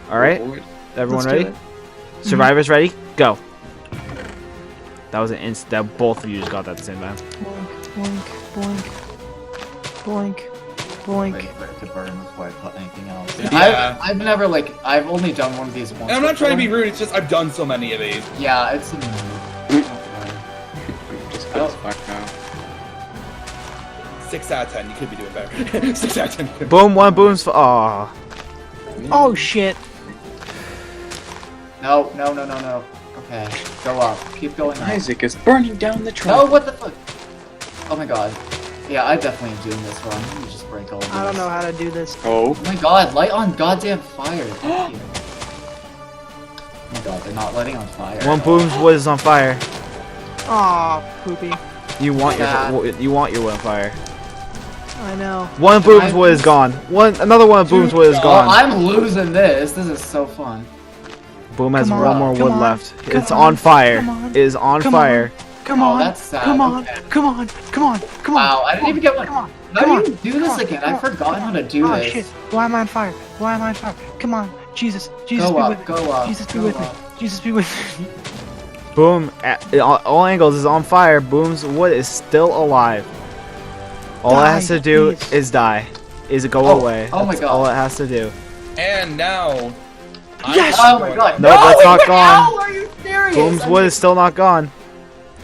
Alright? Everyone Let's do ready? it. Survivors ready? Go. That was an instant. That both of you just got that at the same time. Boink, boink, boink, boink, Wait boink. for it to burn before I put anything else. Yeah. I've never I've only done one of these once. And I'm not trying to be before. rude, it's just I've done so many of these. Yeah, it's a Just put his fire out. 6 out of 10, you could be doing better. 6 out of 10. Boom, 1 booms for. Aw. Oh shit. No. Okay, go up. Keep going up. Isaac is burning down the No, trap. what the fuck? Oh my god. Yeah, I definitely am doing this wrong. Let me just break all of I don't these. know how to do this. Oh. Oh my god, light on goddamn fire. Thank you. Oh my god, they're not lighting on fire. 1 booms wood is on fire. Aw, poopy. You want Yeah. your wood on fire. I know. 1 booms wood is gone. Another 1 booms wood is Oh, gone. I'm losing this. This is so fun. Boom has Come 1 on, more come wood on, left. come It's on, on fire. come on, It is on come fire. Come Oh, on. that's sad. Come on. Okay. Come on. Come on. Come on. Wow, I didn't even get one. Come on. How Come do on. you do this Come on. again? Come I on. forgot how to do Oh this. shit. Why am I on fire? Why am I on fire? Come on. Jesus. Jesus Go be up, with me. go up, Jesus be go with me. up. Jesus be with me. Boom. At all angles is on fire. Boom's wood is still alive. All it has to do please. is die. Is go Oh, away. oh my That's God. all it has to do. And now. Yes! Oh my god. Nope, no, it's not what the gone. hell? Are you serious? Boom's I'm wood just- is still not gone.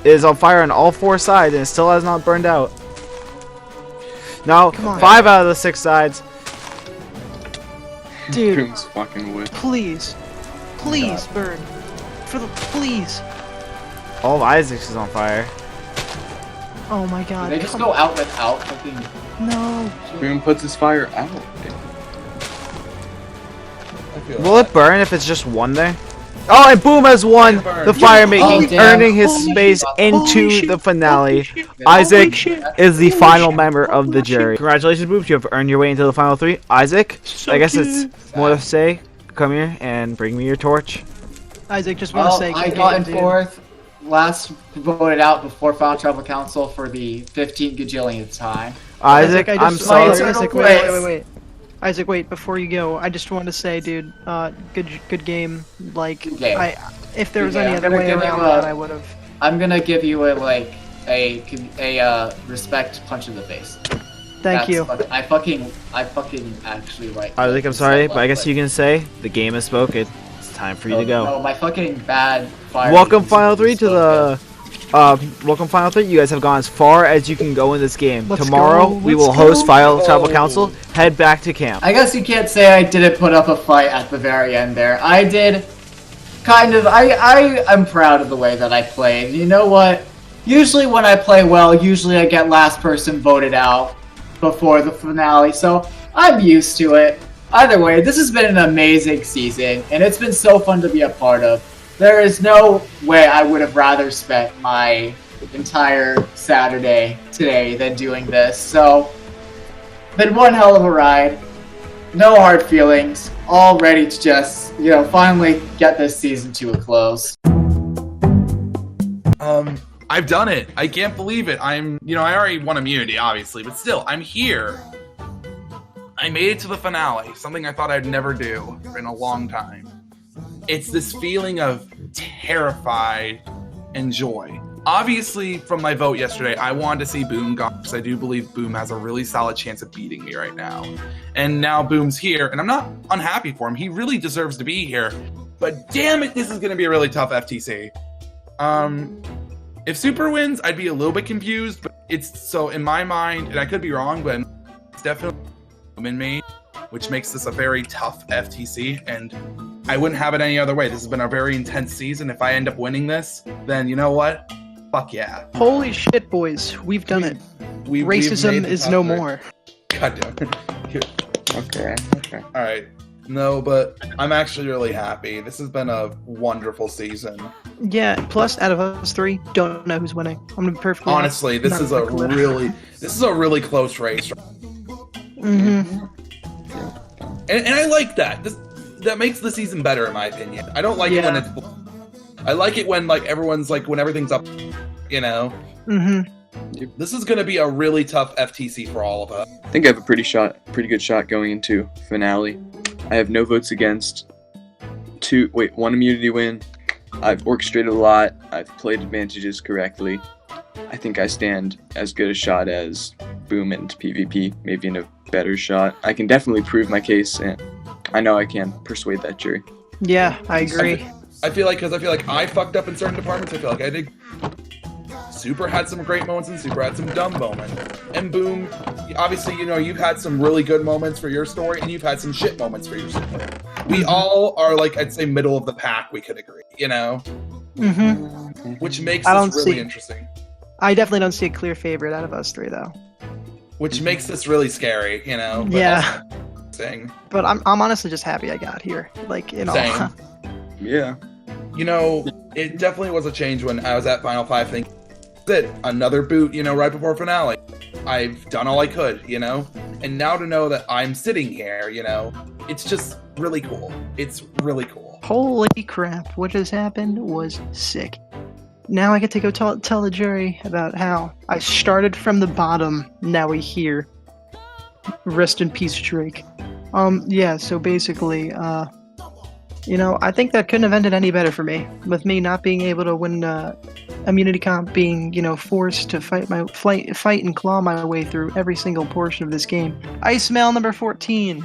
It is on fire on all 4 sides and it still has not burned out. Now, Come on. 5 out of the 6 sides. Dude, Boom's fucking wood. please. Please burn. Please. All of Isaac's is on fire. Oh my god. They just come go out without fucking. No. Boom puts his fire out. Will it burn if it's just one there? Oh, and Boom has won the fire making, Oh, damn. earning his Holy space shit. into Holy the shit. finale. Holy shit. Isaac Holy shit. is the Holy final shit. member of the Holy jury. shit. Congratulations, Boobs. You have earned your way into the final 3. Isaac, So I guess cute. it's more to say. Come here and bring me your torch. Isaac, just want to Well, say. I good got game, in dude. fourth. Last voted out before Final Tribal Council for the 15 gajillionth time. Isaac, I I'm just- sorry. Isaac, Isaac, place. wait. Isaac, wait. Before you go, I just wanted to say, dude, good game. Like, Good game. if there was Good game. any I'm other gonna way give you around a- that, I would have. I'm gonna give you a respect punch in the face. Thank you. I fucking actually like. Isaac, I'm sorry, but I guess you can say the game has spoken. It's time for you to go. No, my fucking bad fire. Welcome, Final 3 to the. Welcome, Final 3. You guys have gone as far as you can go in this game. Let's Tomorrow, go, we let's will host go. Final Tribal Council. Head back to camp. I guess you can't say I didn't put up a fight at the very end there. I did. Kind of. I am proud of the way that I played. You know what? Usually when I play well, usually I get last person voted out before the finale, so I'm used to it. Either way, this has been an amazing season, and it's been so fun to be a part of. There is no way I would have rather spent my entire Saturday today than doing this. So, been one hell of a ride. No hard feelings. All ready to just, finally get this season to a close. I've done it. I can't believe it. I already won immunity, obviously, but still, I'm here. I made it to the finale, something I thought I'd never do in a long time. It's this feeling of terrified and joy. Obviously, from my vote yesterday, I wanted to see Boom gone because I do believe Boom has a really solid chance of beating me right now. And now Boom's here, and I'm not unhappy for him. He really deserves to be here. But damn it, this is going to be a really tough FTC. If Super wins, I'd be a little bit confused, but it's so in my mind, and I could be wrong, but it's definitely in me, which makes this a very tough FTC, and I wouldn't have it any other way. This has been a very intense season. If I end up winning this, then you know what? Fuck yeah. Holy shit, boys. We've done it. We've Racism made the is top no three. more. God damn it. Okay. All right. No, but I'm actually really happy. This has been a wonderful season. Yeah, plus, out of us 3, don't know who's winning. I'm gonna be perfectly Honestly, this not is a clue. really close race. Mm-hmm. And I like that. That makes the season better, in my opinion. I don't like it when it's. I like it when everyone's when everything's up. Mm-hmm. This is gonna be a really tough FTC for all of us. I think I have a pretty good shot going into finale. I have no votes against. 1 immunity win. I've orchestrated a lot. I've played advantages correctly. I think I stand as good a shot as Boom and PvP, maybe in a better shot. I can definitely prove my case, and I know I can persuade that jury. Yeah, I agree. I feel like I fucked up in certain departments. I feel like I did. Super had some great moments and Super had some dumb moments. And Boom, obviously, you've had some really good moments for your story and you've had some shit moments for your story. We all are I'd say middle of the pack, we could agree, Mm-hmm. Which makes I this don't really see- interesting. I definitely don't see a clear favorite out of us 3, though. Which makes this really scary, but Yeah. also interesting. But I'm honestly just happy I got here. Same. Yeah. It definitely was a change when I was at Final 5 thinking, that's it, another boot, right before finale. I've done all I could, And now to know that I'm sitting here, it's just really cool. It's really cool. Holy crap, what just happened was sick. now I get to go tell the jury about how I started from the bottom. Now we're here. Rest in peace, Drake. Yeah. So basically, you know, I think that couldn't have ended any better for me. With me not being able to win immunity comp, being, you know, forced to fight and claw my way through every single portion of this game. Ice mail number 14.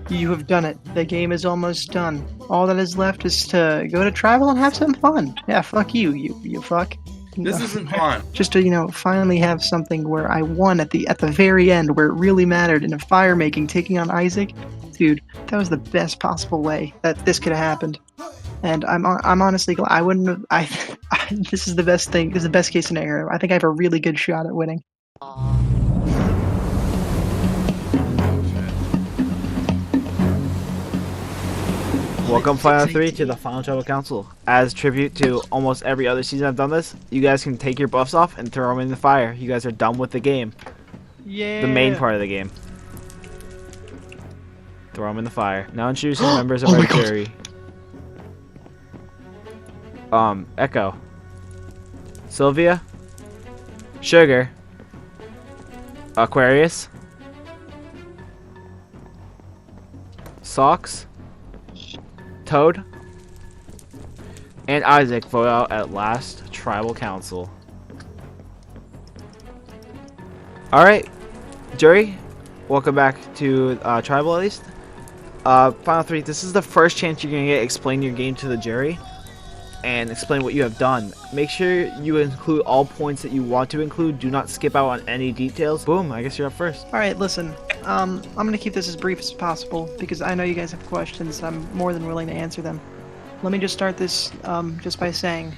You have done it. The game is almost done. All that is left is to go to tribal and have some fun. Yeah, fuck you, you fuck. This isn't fun. Just to, you know, finally have something where I won at the very end, where it really mattered in a fire making, taking on Issac. Dude, that was the best possible way that this could have happened. And I'm honestly glad. I wouldn't have. This is the best thing. This is the best case scenario. I think I have a really good shot at winning. Welcome, Final 3, to the Final Tribal Council. As tribute to almost every other season I've done this, you guys can take your buffs off and throw them in the fire. You guys are done with the game. Yeah. The main part of the game. Throw them in the fire. Now introducing members of our jury. Ecko. Sylvia. Sugar. Aquarius. Socks. Toad. And Issac vote out at last Tribal Council. Alright, jury, welcome back to Tribal at least. Final 3, this is the first chance you're going to get explain your game to the jury and explain what you have done. Make sure you include all points that you want to include. Do not skip out on any details. Boom, I guess you're up first. Alright, listen. I'm going to keep this as brief as possible because I know you guys have questions. I'm more than willing to answer them. Let me just start this just by saying,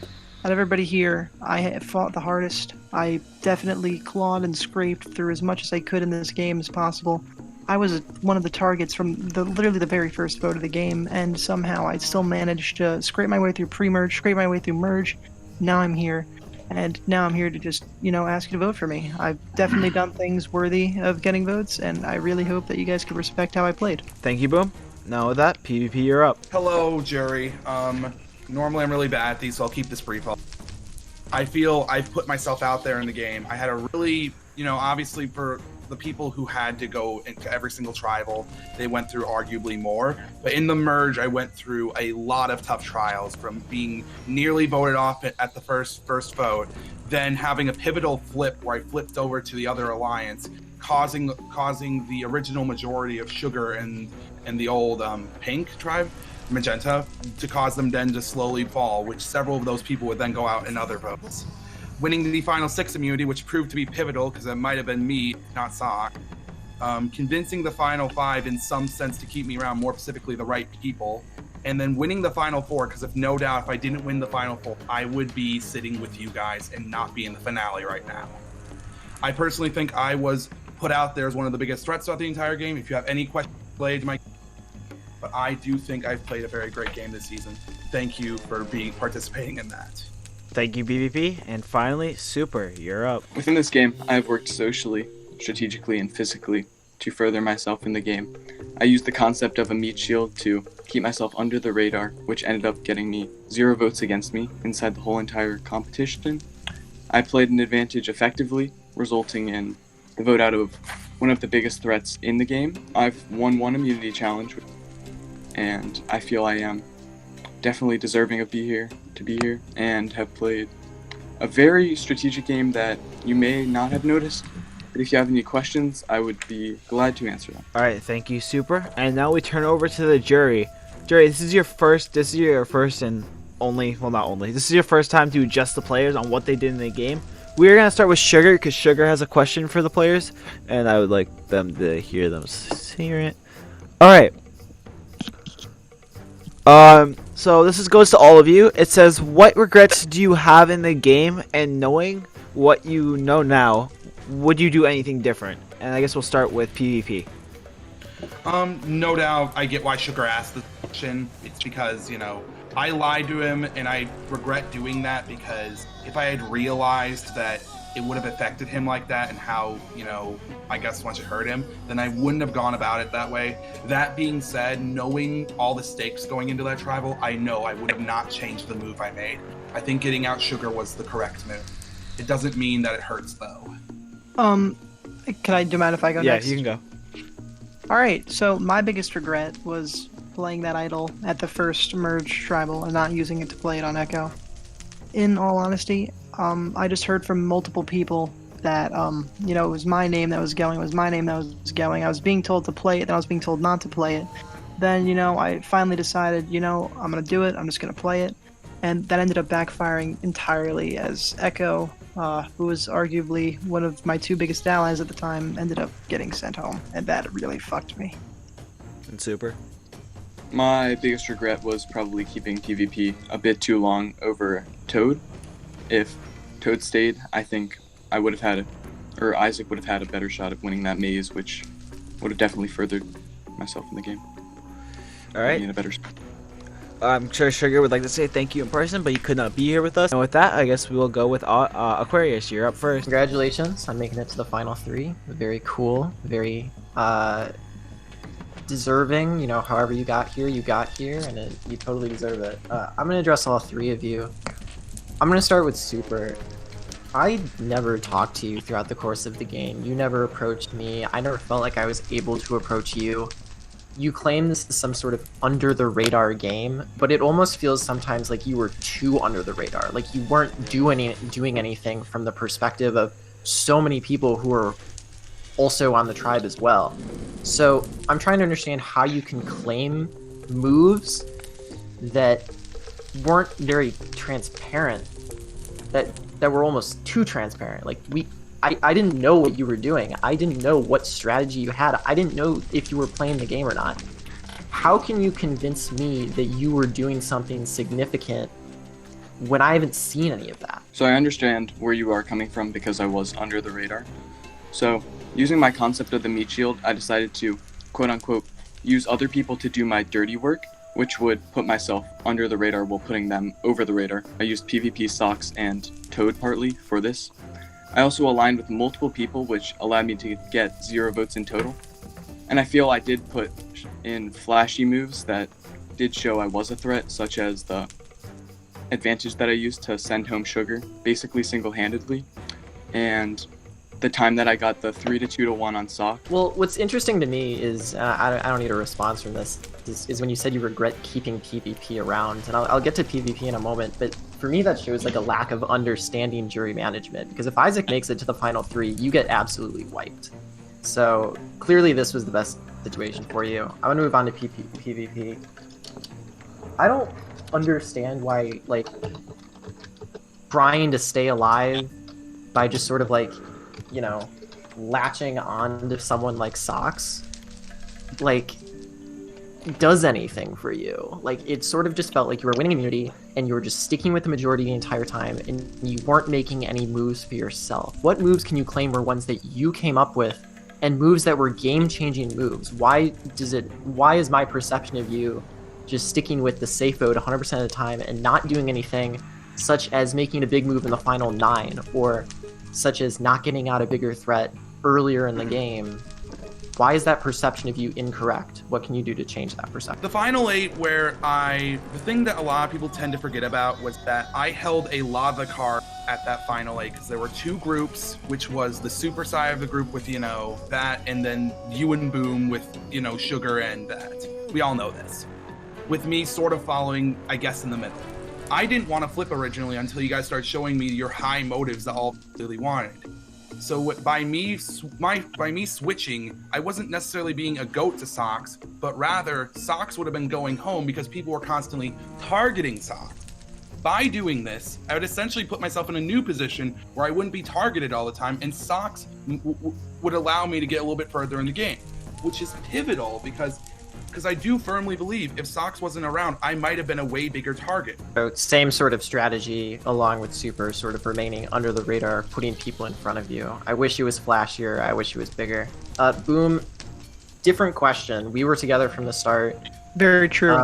out of everybody here, I have fought the hardest. I definitely clawed and scraped through as much as I could in this game as possible. I was one of the targets from literally the very first vote of the game, and somehow I still managed to scrape my way through pre-merge, scrape my way through merge. Now I'm here. And now I'm here to just, you know, ask you to vote for me. I've definitely done things worthy of getting votes, and I really hope that you guys could respect how I played. Thank you, Boom. Now with that, PvP, you're up. Hello, jury. Normally I'm really bad at these, so I'll keep this brief. I feel I've put myself out there in the game. I had a really, you know, obviously for the people who had to go into every single tribal, they went through arguably more. But in the merge, I went through a lot of tough trials, from being nearly voted off at the first vote, then having a pivotal flip where I flipped over to the other alliance, causing the original majority of Sugar and the old Pink tribe, Magenta, to cause them then to slowly fall, which several of those people would then go out in other votes. Winning the final 6 immunity, which proved to be pivotal because it might have been me, not Sock. Convincing the final 5 in some sense to keep me around, more specifically the right people. And then winning the final 4, because if I didn't win the final 4, I would be sitting with you guys and not be in the finale right now. I personally think I was put out there as one of the biggest threats throughout the entire game. If you have any questions related to my... But I do think I've played a very great game this season. Thank you for participating in that. Thank you, BVP. And finally, Super, you're up. Within this game, I have worked socially, strategically, and physically to further myself in the game. I used the concept of a meat shield to keep myself under the radar, which ended up getting me 0 votes against me inside the whole entire competition. I played an advantage effectively, resulting in the vote out of one of the biggest threats in the game. I've won 1 immunity challenge, and I feel I am definitely deserving of to be here, and have played a very strategic game that you may not have noticed. But if you have any questions, I would be glad to answer them. Alright, thank you, Super. And now we turn over to the jury. Jury, this is your first and only, well, not only, this is your first time to adjust the players on what they did in the game. We're going to start with Sugar, because Sugar has a question for the players, and I would like them to hear them hear it. Alright. So this goes to all of you. It says, what regrets do you have in the game, and knowing what you know now, would you do anything different? And I guess we'll start with PvP. No doubt I get why Sugar asked this question. It's because, you know, I lied to him, and I regret doing that, because if I had realized that it would have affected him like that, and how, you know, I guess once it hurt him, then I wouldn't have gone about it that way. That being said, knowing all the stakes going into that tribal, I know I would have not changed the move I made. I think getting out Sugar was the correct move. It doesn't mean that it hurts though. Do you mind if I go next? Yeah, you can go. Alright, so my biggest regret was playing that idol at the first merge tribal and not using it to play it on Ecko. In all honesty, I just heard from multiple people that, it was my name that was going, I was being told to play it, then I was being told not to play it. Then, I finally decided, I'm gonna do it, I'm just gonna play it. And that ended up backfiring entirely as Ecko, who was arguably one of my two biggest allies at the time, ended up getting sent home. And that really fucked me. And Super? My biggest regret was probably keeping PvP a bit too long over Toad. If Toad stayed, I think I would have had Issac would have had a better shot of winning that maze, which would have definitely furthered myself in the game. Alright. In a better spot. I'm sure Sugar would like to say thank you in person, but he could not be here with us. And with that, I guess we will go with Aquarius. You're up first. Congratulations on making it to the final 3. Very cool. Very deserving. However you got here, and you totally deserve it. I'm going to address all 3 of you. I'm going to start with Super. I never talked to you throughout the course of the game. You never approached me. I never felt like I was able to approach you. You claim this is some sort of under-the-radar game, but it almost feels sometimes like you were too under the radar. Like you weren't doing anything from the perspective of so many people who are also on the tribe as well. So I'm trying to understand how you can claim moves that weren't very transparent, that were almost too transparent. Like I didn't know what you were doing. I didn't know what strategy you had. I didn't know if you were playing the game or not. How can you convince me that you were doing something significant when I haven't seen any of that? So I understand where you are coming from because I was under the radar. So using my concept of the meat shield, I decided to quote unquote use other people to do my dirty work, which would put myself under the radar while putting them over the radar. I used PvP Socks and Toad partly for this. I also aligned with multiple people, which allowed me to get 0 votes in total. And I feel I did put in flashy moves that did show I was a threat, such as the advantage that I used to send home Sugar, basically single-handedly, and the time that I got the 3 to 2 to 1 on Sock. Well, what's interesting to me is, I don't need a response from this, is when you said you regret keeping PvP around, and I'll get to PvP in a moment, but for me that shows like a lack of understanding jury management, because if Issac makes it to the final 3, you get absolutely wiped. So clearly this was the best situation for you. I'm gonna move on to PvP. I don't understand why, like, trying to stay alive by just sort of like, latching on to someone like Socks, like, does anything for you. Like, it sort of just felt like you were winning immunity and you were just sticking with the majority the entire time and you weren't making any moves for yourself. What moves can you claim were ones that you came up with and moves that were game-changing moves? Why is my perception of you just sticking with the safe mode 100% of the time and not doing anything, such as making a big move in the final 9, or such as not getting out a bigger threat earlier in the game? Why is that perception of you incorrect? What can you do to change that perception? The final 8, the thing that a lot of people tend to forget about was that I held a lot of the cards at that final 8, because there were 2 groups, which was the super side of the group with, that, and then you and Boom with, Sugar and that. We all know this. With me sort of following, I guess, in the middle. I didn't want to flip originally until you guys started showing me your high motives that all really wanted. So by me switching, I wasn't necessarily being a goat to Socks, but rather Socks would have been going home because people were constantly targeting Socks. By doing this, I would essentially put myself in a new position where I wouldn't be targeted all the time, and Socks would allow me to get a little bit further in the game, which is pivotal because I do firmly believe if Socks wasn't around, I might have been a way bigger target. So same sort of strategy along with Super, sort of remaining under the radar, putting people in front of you. I wish it was flashier. I wish it was bigger. Boom, different question. We were together from the start. Very true.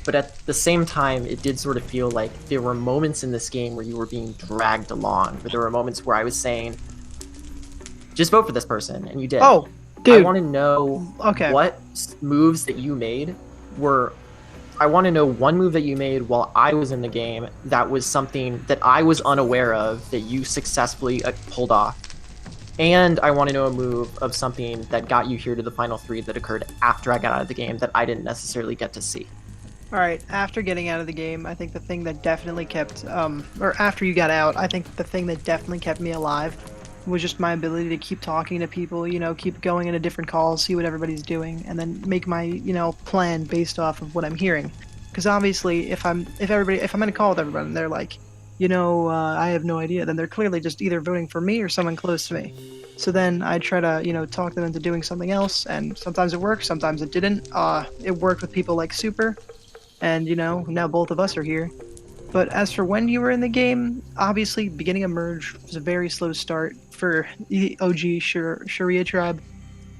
But at the same time, it did sort of feel like there were moments in this game where you were being dragged along. Where there were moments where I was saying, just vote for this person, and you did. Oh, dude. I want to know what moves that you made were I want to know one move that you made while I was in the game that was something that I was unaware of that you successfully pulled off. And I want to know a move of something that got you here to the final 3 that occurred after I got out of the game that I didn't necessarily get to see. All right, after getting out of the game, I think the thing that definitely kept, or after you got out, I think the thing that definitely kept me alive was just my ability to keep talking to people, keep going into different calls, see what everybody's doing, and then make my, plan based off of what I'm hearing. Because obviously, if I'm in a call with everyone and they're like, I have no idea, then they're clearly just either voting for me or someone close to me. So then I try to, talk them into doing something else, and sometimes it works, sometimes it didn't. It worked with people like Super, and, now both of us are here. But as for when you were in the game, obviously, beginning of Merge was a very slow start for the OG Shireah tribe.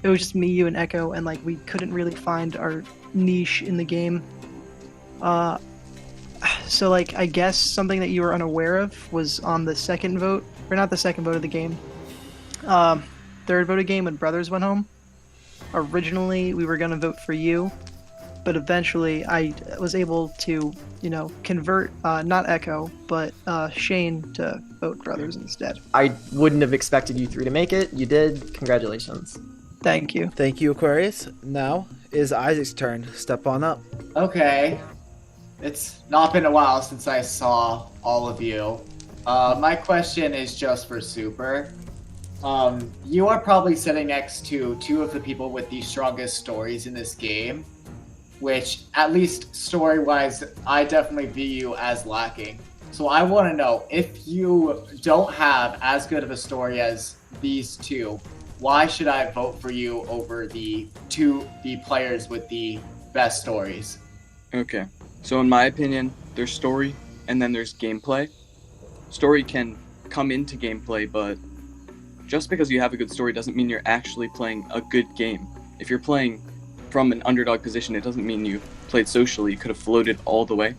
It was just me, you, and Ecko, and, we couldn't really find our niche in the game. So, I guess something that you were unaware of was on the second vote, or not the second vote of the game. Third vote of the game when Brothers went home. Originally, we were going to vote for you, but eventually I was able to, convert, not Ecko, but Shane to vote Brothers instead. I wouldn't have expected you 3 to make it. You did. Congratulations. Thank you. Thank you, Aquarius. Now is Isaac's turn. Step on up. Okay. It's not been a while since I saw all of you. My question is just for Super. You are probably sitting next to 2 of the people with the strongest stories in this game, which, at least story-wise, I definitely view you as lacking. So I want to know, if you don't have as good of a story as these 2, why should I vote for you over the players with the best stories? Okay. So in my opinion, there's story, and then there's gameplay. Story can come into gameplay, but just because you have a good story doesn't mean you're actually playing a good game. If you're playing from an underdog position, it doesn't mean you played socially. You could have floated all the way.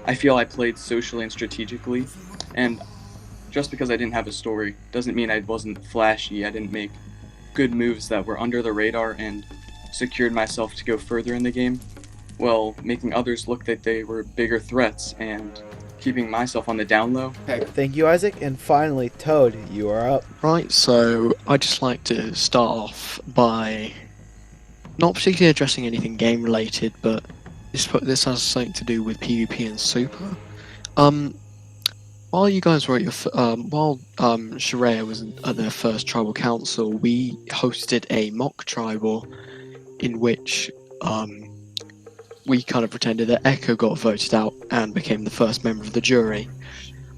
I feel I played socially and strategically, and just because I didn't have a story doesn't mean I wasn't flashy. I didn't make good moves that were under the radar and secured myself to go further in the game, while making others look that they were bigger threats and keeping myself on the down low. Thank you, Isaac. And finally, Toad, you are up. Right, so I'd just like to start off by not particularly addressing anything game related, but this has something to do with PvP and Super. While you guys were at your while Shireah was at their first tribal council, we hosted a mock tribal in which we kind of pretended that Ecko got voted out and became the first member of the jury.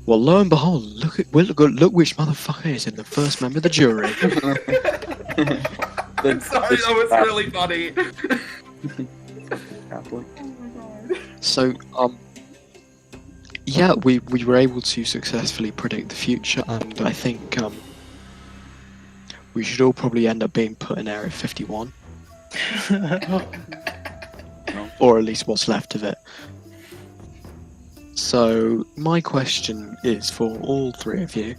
Well, lo and behold, look which motherfucker is in the first member of the jury. Sorry, that was really funny. So, yeah, we were able to successfully predict the future, and I think we should all probably end up being put in Area 51. Or at least what's left of it. So, my question is for all 3 of you.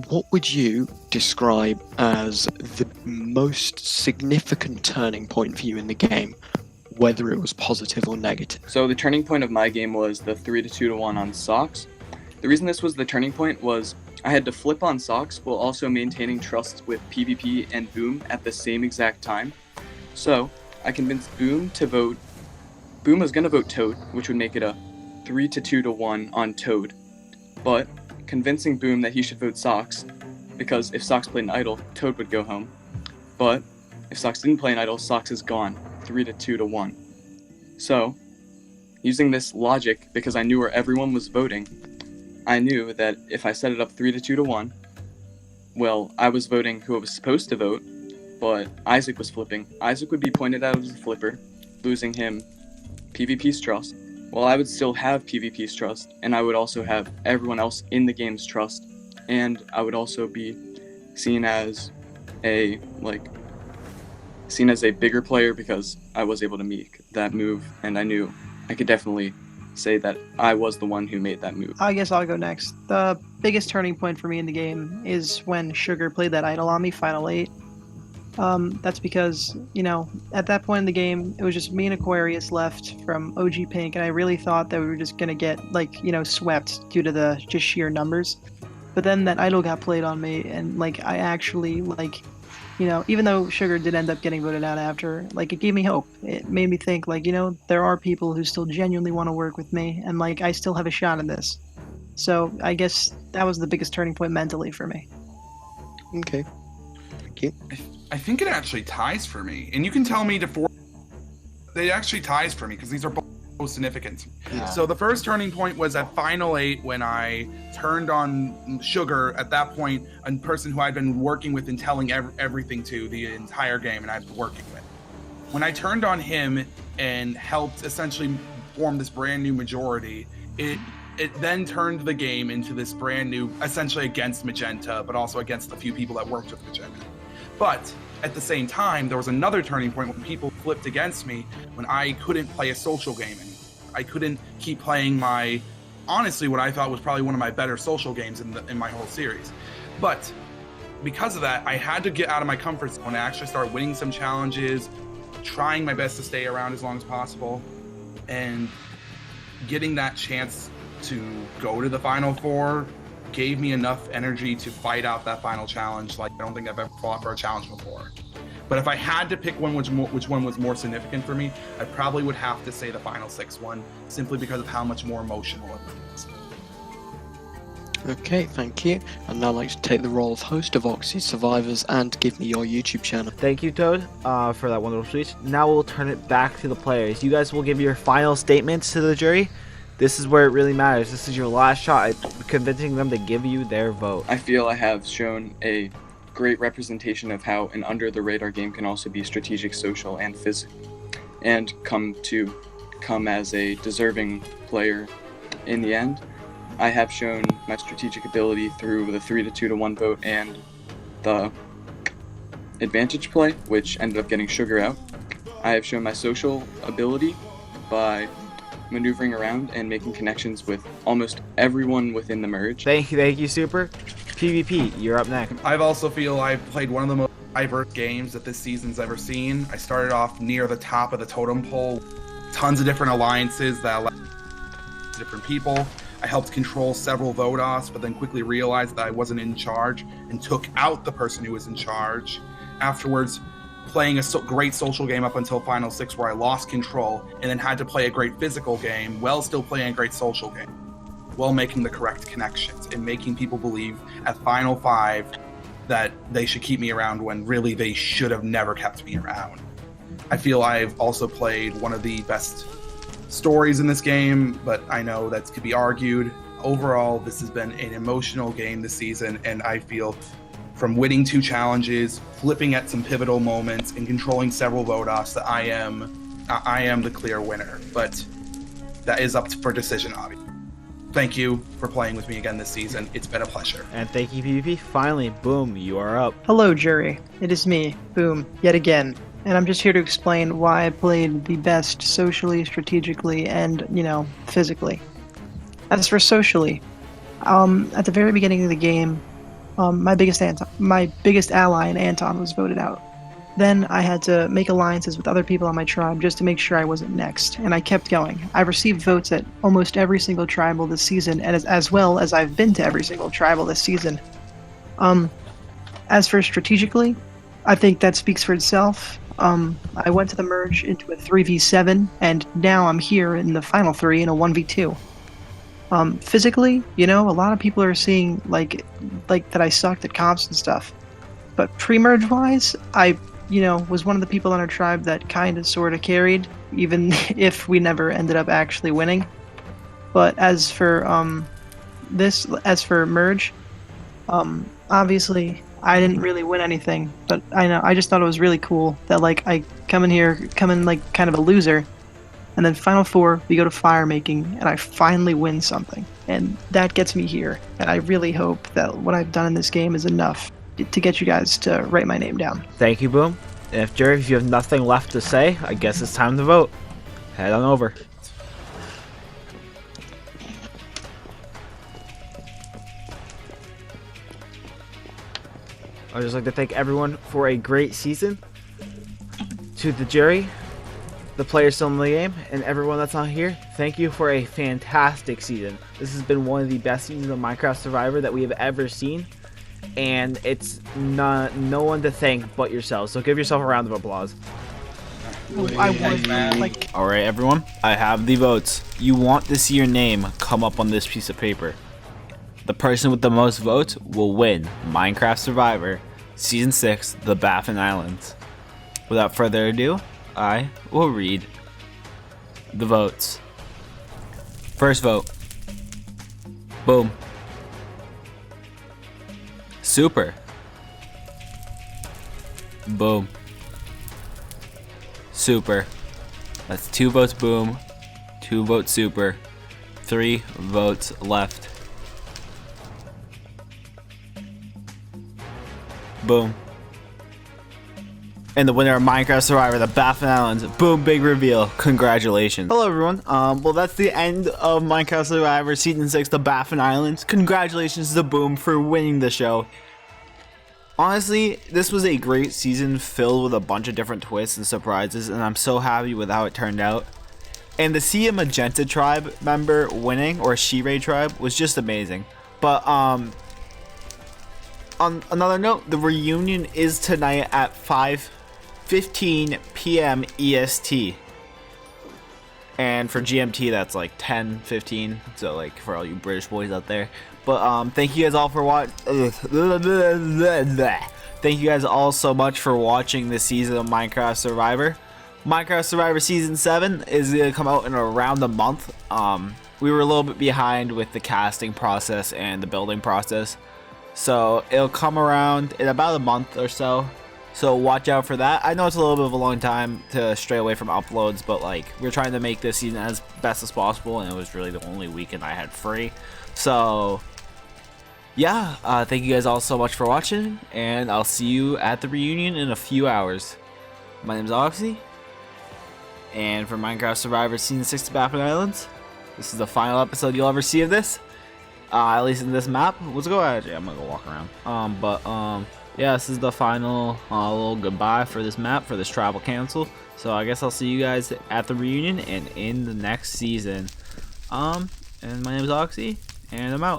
What would you describe as the most significant turning point for you in the game, whether it was positive or negative? So the turning point of my game was the 3-2-1 on Socks. The reason this was the turning point was I had to flip on Socks while also maintaining trust with PvP and Boom at the same exact time. So I convinced Boom to vote. Boom was going to vote Toad, which would make it a 3-2-1 on Toad. But convincing Boom that he should vote Socks, because if Socks played an idol, Toad would go home. But if Socks didn't play an idol, Socks is gone. 3-2-1. So, using this logic, because I knew where everyone was voting, I knew that if I set it up 3-2-1, well, I was voting who I was supposed to vote, but Isaac was flipping. Isaac would be pointed out as a flipper, losing him PvP's trust, while I would still have PvP's trust, and I would also have everyone else in the game's trust, and I would also be seen as a bigger player because I was able to make that move, and I knew I could definitely say that I was the one who made that move. I guess I'll go next. The biggest turning point for me in the game is when Sugar played that idol on me, Final 8. That's because, you know, at that point in the game, it was just me and Aquarius left from OG Pink, and I really thought that we were just gonna get, like, you know, swept due to the just sheer numbers. But then that idol got played on me, and, like, I actually, like, you know, even though Sugar did end up getting voted out after, like, it gave me hope. It made me think, like, you know, there are people who still genuinely want to work with me, and, like, I still have a shot in this. So I guess that was the biggest turning point mentally for me. Okay. Thank you. I think it actually ties for me, and you can tell me they actually ties for me because these are both significant. Yeah. So the first turning point was at Final 8 when I turned on Sugar. At that point, a person who I'd been working with and telling everything to the entire game, and I've been working with. When I turned on him and helped essentially form this brand new majority, it then turned the game into this brand new, essentially against Magenta, but also against the few people that worked with Magenta. But at the same time, there was another turning point when people flipped against me when I couldn't play a social game anymore. I couldn't keep playing my, honestly, what I thought was probably one of my better social games in my whole series. But because of that, I had to get out of my comfort zone and actually start winning some challenges, trying my best to stay around as long as possible, and getting that chance to go to the Final Four gave me enough energy to fight out that final challenge like I don't think I've ever fought for a challenge before. But if I had to pick one which one was more significant for me, I probably would have to say the Final 6 one, simply because of how much more emotional it was. Okay, thank you. I'd now like to take the role of host of Oxy Survivors and give me your YouTube channel. Thank you, Toad, for that wonderful speech. Now we'll turn it back to the players. You guys will give your final statements to the jury. This is where it really matters. This is your last shot at convincing them to give you their vote. I feel I have shown a great representation of how an under-the-radar game can also be strategic, social, and physical, and come as a deserving player in the end. I have shown my strategic ability through the 3 to 2 to 1 vote and the advantage play, which ended up getting Sugar out. I have shown my social ability by maneuvering around and making connections with almost everyone within the merge. Thank you, Super. PvP, you're up next. I also feel I've played one of the most diverse games that this season's ever seen. I started off near the top of the totem pole, tons of different alliances that allowed different people. I helped control several vote-offs, but then quickly realized that I wasn't in charge and took out the person who was in charge. Afterwards, playing a great social game up until Final 6 where I lost control and then had to play a great physical game while still playing a great social game, while making the correct connections and making people believe at Final 5 that they should keep me around when really they should have never kept me around. I feel I've also played one of the best stories in this game, but I know that could be argued. Overall, this has been an emotional game this season, and I feel from winning 2 challenges, flipping at some pivotal moments, and controlling several vote-offs that I am the clear winner. But that is up for decision, obviously. Thank you for playing with me again this season. It's been a pleasure. And thank you, PvP. Finally, Boom, you are up. Hello, jury. It is me, Boom, yet again. And I'm just here to explain why I played the best socially, strategically, and, you know, physically. As for socially, at the very beginning of the game, my biggest ally in Anton was voted out. Then I had to make alliances with other people on my tribe just to make sure I wasn't next, and I kept going. I received votes at almost every single tribal this season, and as well as I've been to every single tribal this season. As for strategically, I think that speaks for itself. I went to the merge into a 3v7, and now I'm here in the final 3 in a 1v2. Physically, you know, a lot of people are seeing like that I sucked at comps and stuff. But pre-merge wise, I, you know, was one of the people on our tribe that kind of sort of carried, even if we never ended up actually winning. But as for merge, obviously I didn't really win anything, but I just thought it was really cool that like I come in like kind of a loser. And then Final 4, we go to fire making, and I finally win something. And that gets me here. And I really hope that what I've done in this game is enough to get you guys to write my name down. Thank you, Boom. And if Jerry, if you have nothing left to say, I guess it's time to vote. Head on over. I'd just like to thank everyone for a great season. To the jury, the players still in the game, and everyone that's not here, thank you for a fantastic season. This has been one of the best seasons of Minecraft Survivor that we have ever seen, and it's no one to thank but yourselves. So give yourself a round of applause. I would like. All right, everyone, I have the votes. You want to see your name come up on this piece of paper. The person with the most votes will win Minecraft Survivor Season 6, the Baffin Islands. Without further ado, I will read the votes. First vote. Boom. Super. Boom. Super. That's 2 votes boom, 2 votes super, 3 votes left. Boom. And the winner of Minecraft Survivor, the Baffin Islands. Boom, big reveal. Congratulations. Hello, everyone. Well, that's the end of Minecraft Survivor Season 6, the Baffin Islands. Congratulations to Boom for winning the show. Honestly, this was a great season filled with a bunch of different twists and surprises, and I'm so happy with how it turned out. And to see a Magenta tribe member winning, or a Shireah tribe, was just amazing. But, on another note, the reunion is tonight at 5:15 p.m. EST. And for GMT, that's like 10:15. So, like, for all you British boys out there. But, thank you guys all for watching. Thank you guys all so much for watching this season of Minecraft Survivor. Minecraft Survivor Season 7 is going to come out in around a month. We were a little bit behind with the casting process and the building process. So it'll come around in about a month or so. So watch out for that. I know it's a little bit of a long time to stray away from uploads, but like we're trying to make this season as best as possible, and it was really the only weekend I had free. So yeah, thank you guys all so much for watching, and I'll see you at the reunion in a few hours. My name's Oxy, and for Minecraft Survivor Season 6 Baffin Islands, this is the final episode you'll ever see of this. At least in this map. Let's go ahead. Yeah, I'm gonna go walk around. Yeah, this is the final little goodbye for this map, for this travel cancel. So I guess I'll see you guys at the reunion and in the next season. And my name is Oxy, and I'm out.